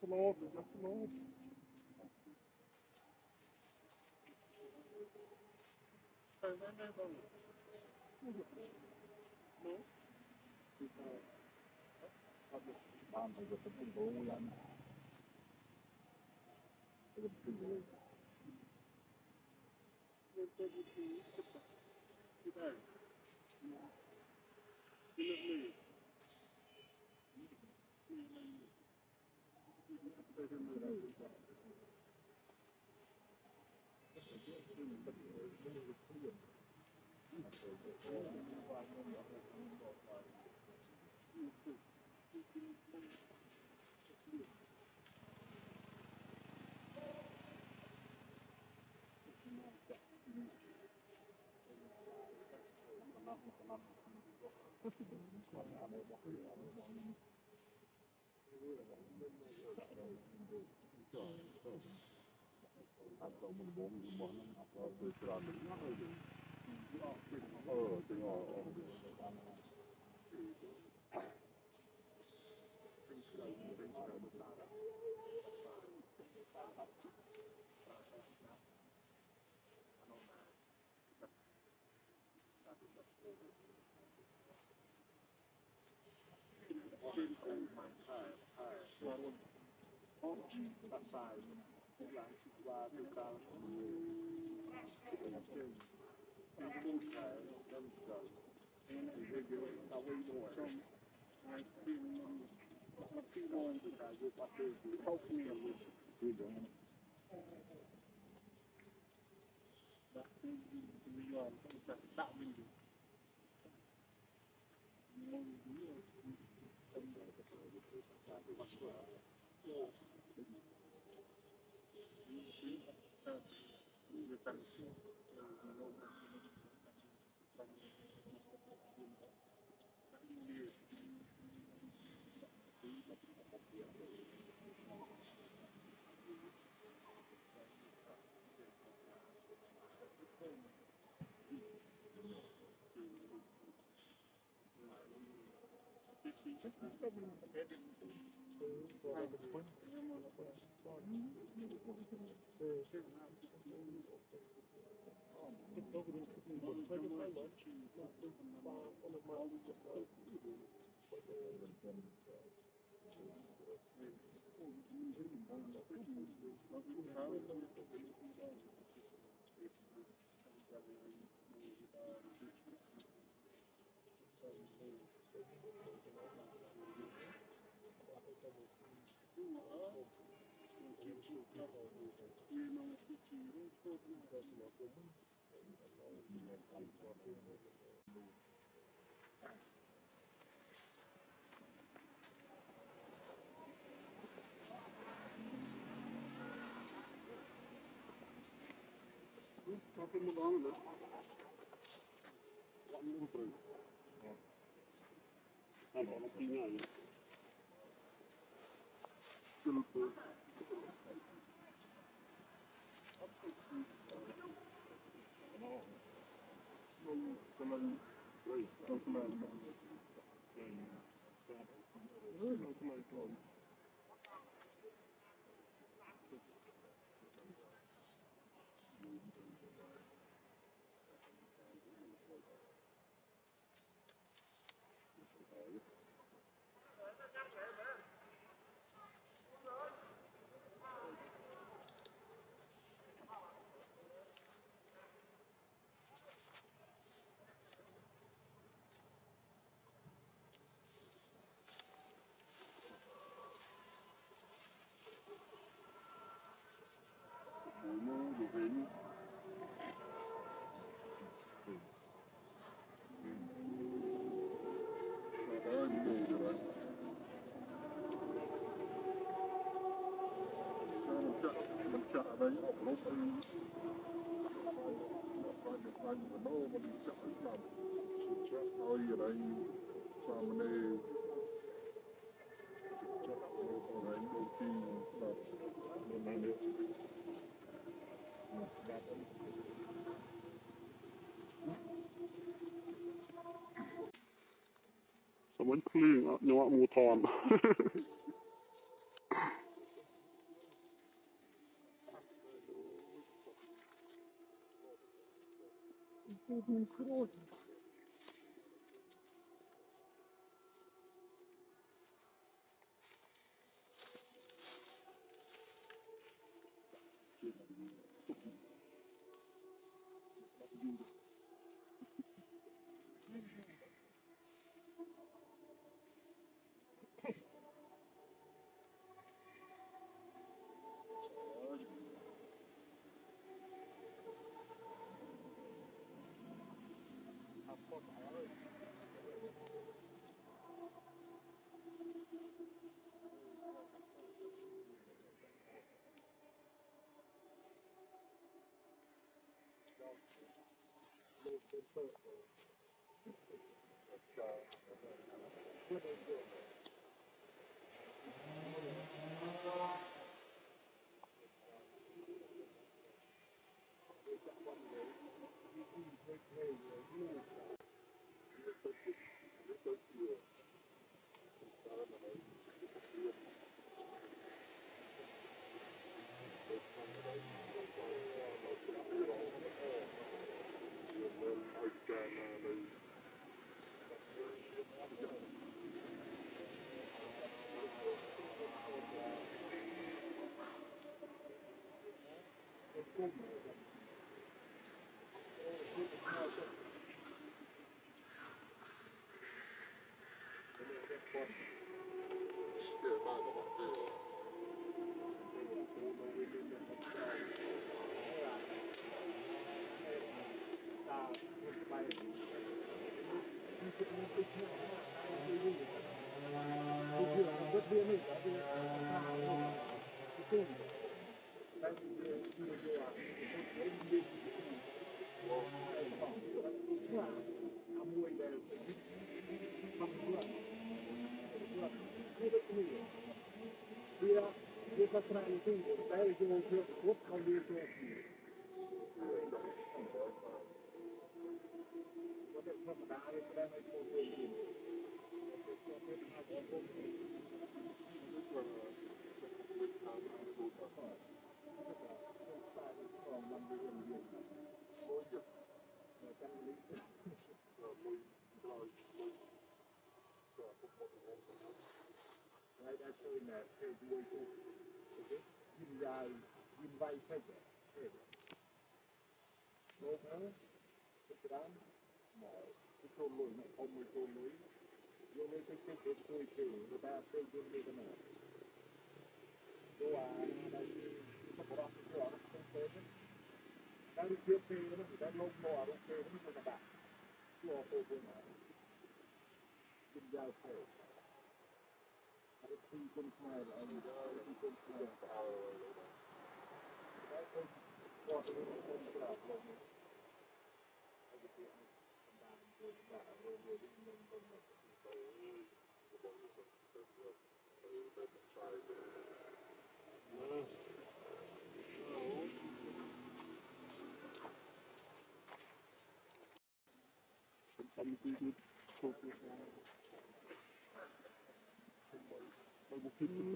S3: Slow, slow. No? That side, like where the car someone cleaning up, you want more time.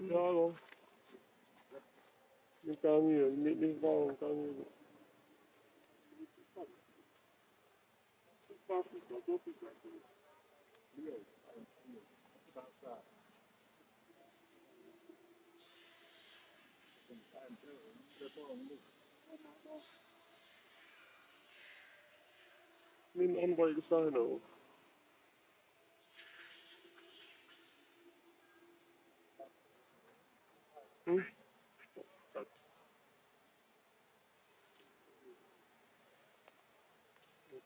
S3: Đó luôn. Nhưng cao nhiều, những con cao nhiều. Min on way cái sai nào.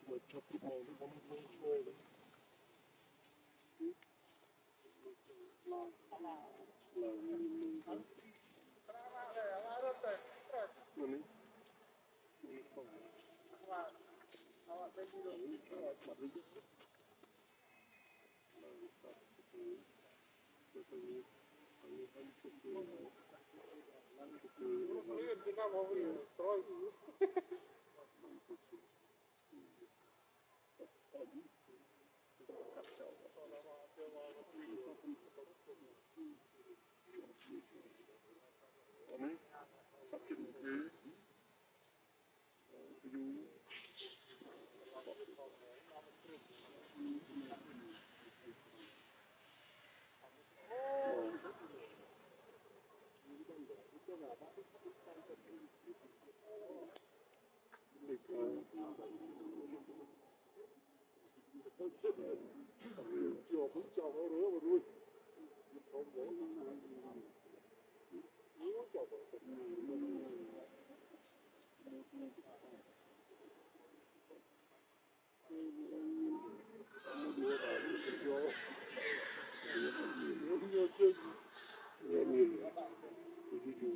S3: Mà chọc được màu cái con nó chơi đấy. mua vào những cái chỗ nhiều chân nhiều cái gì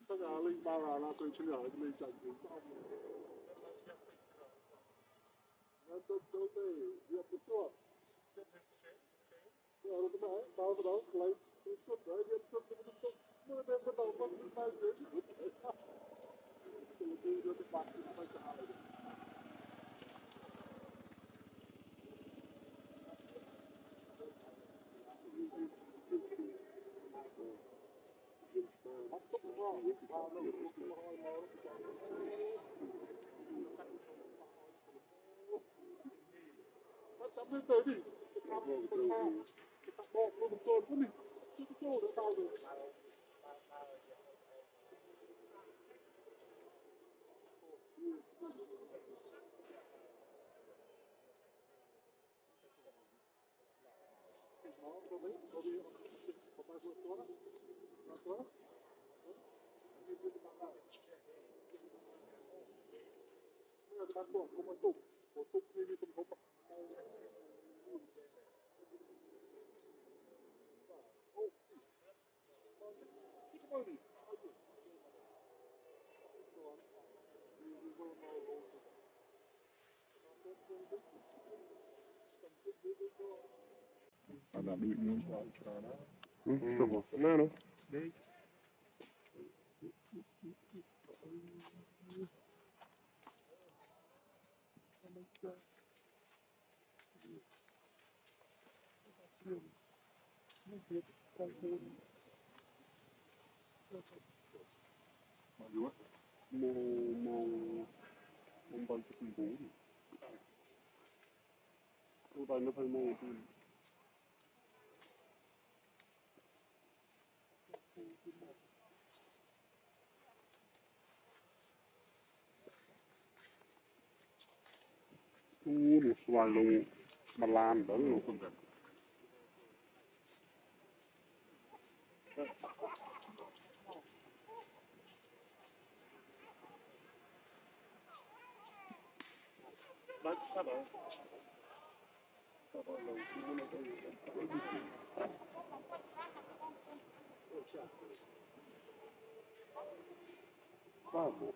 S3: tất cả linh ba là tôi chưa nói linh chẳng đến sau nó tôi việc cáiตัวrồi cái này bao giờ đó lấy cái suất đấy việc suất cái nó đem cái đầu con đi bay dưới tôi đưa cái bát đi bay cả bắt tốc vào vào nó nó chấm lên tới đi làm một cái bộ một tuần của mình chứ cái chỗ đó tao rồi nó có mấy có đi có bao nhiêu tuần đó tuần bây giờ cái bán tuần có một tục đi từng không
S4: Ada bị muốn gọi cho nó.
S3: Tunggu, mana?
S4: Đi.
S3: Mau bantu tunggu. Tôi đang nó phải mau tu. Một vài lồng Ba Lan đó là không được. Đấy, sao đó? Sao đó lồng cũng nó đây. Ba một.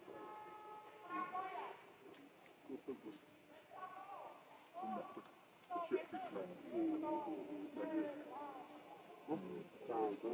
S3: Chuyện thịt lồng. Sao đó?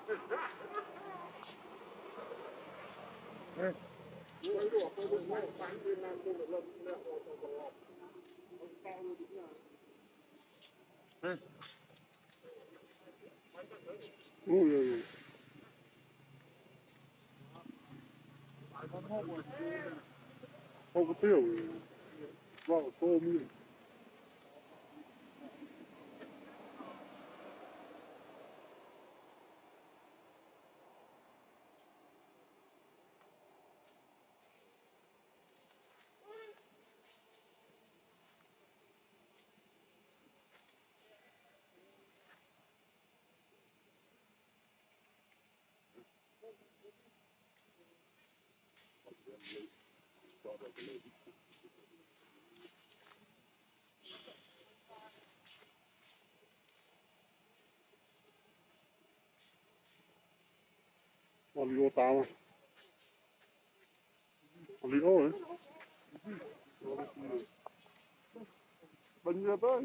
S3: quay đổ quay đổ ngay bán bên làm tôi lần lẹ cao đúng là ui ui không có tiêu vào tô miên còn vô tao còn đi ô ấy bánh ra tới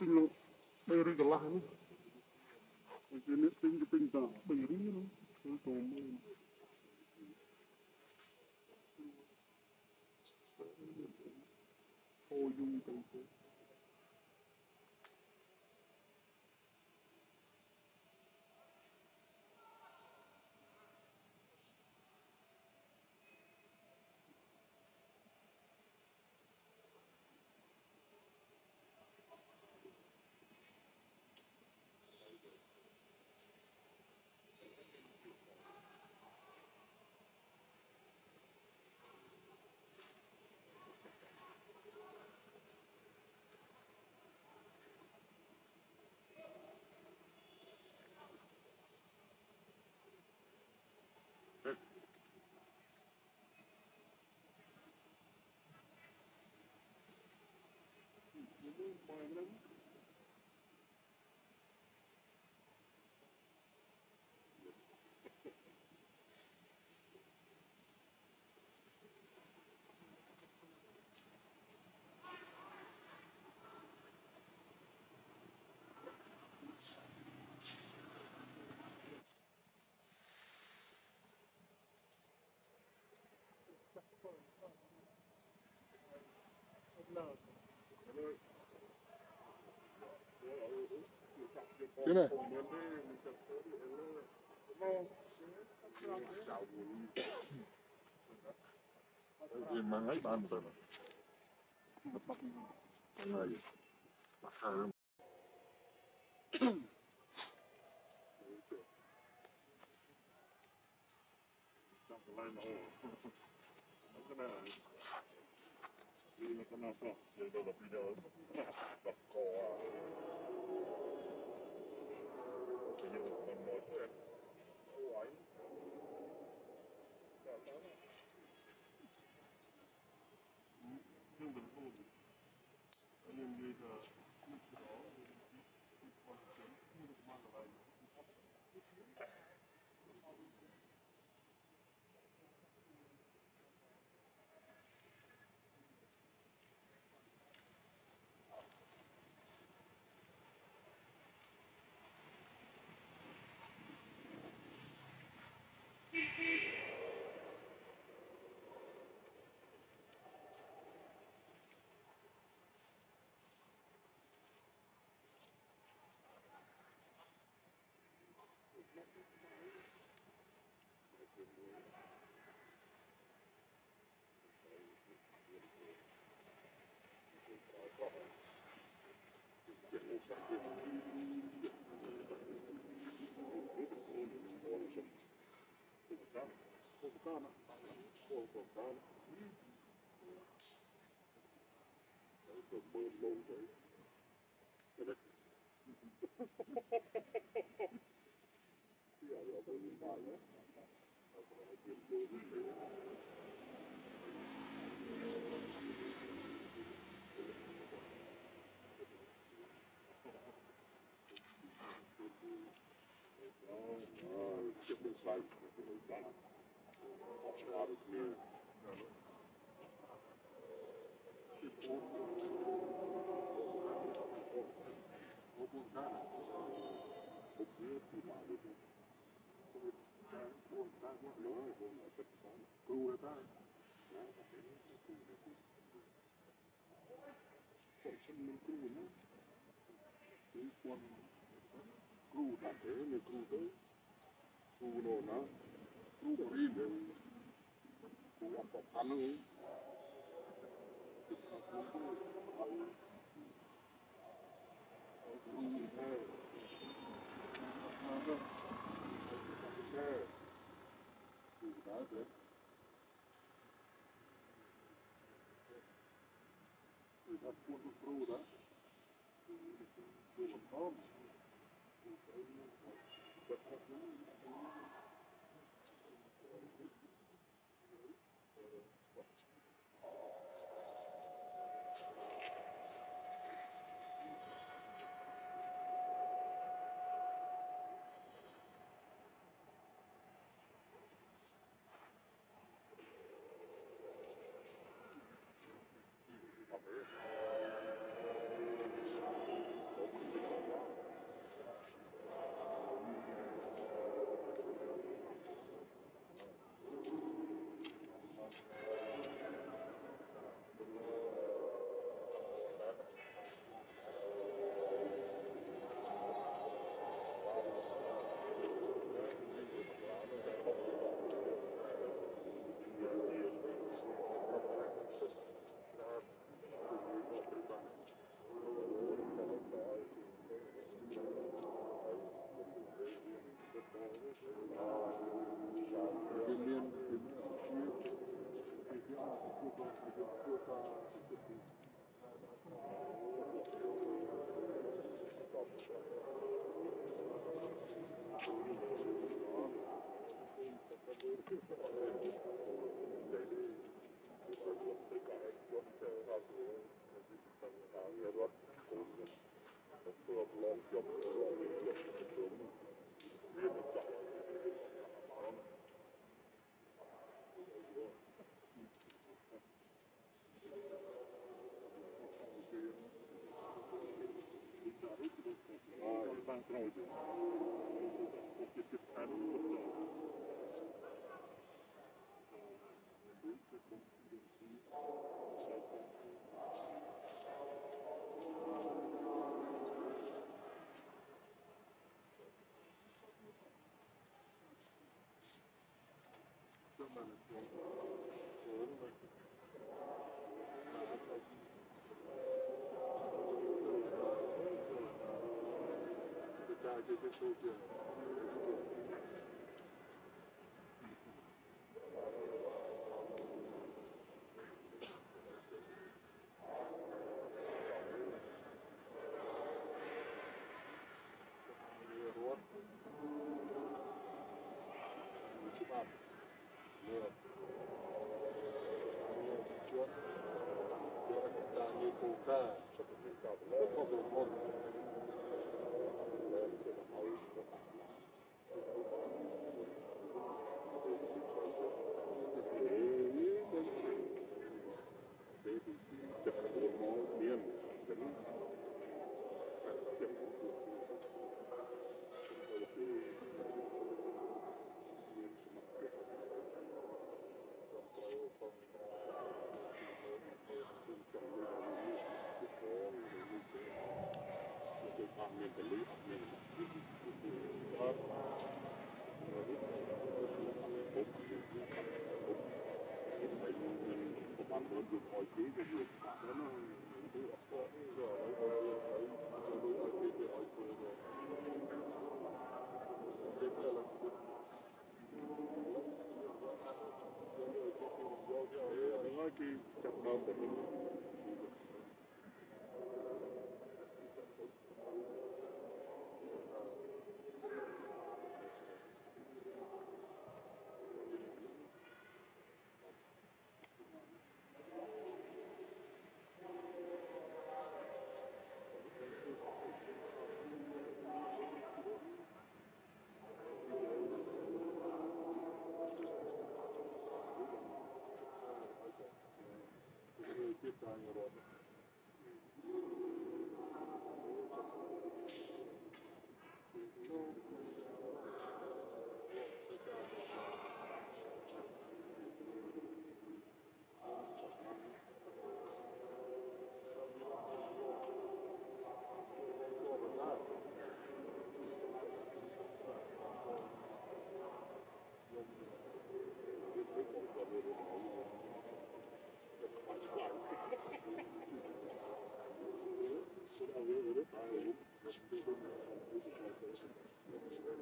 S3: tinh là bê rì cả làng cái nước tinh cái tinh tả bê rì nó cái tổ mơ ô dung cái thế này mang ấy bán rồi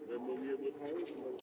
S3: Wenn man hier mit Haus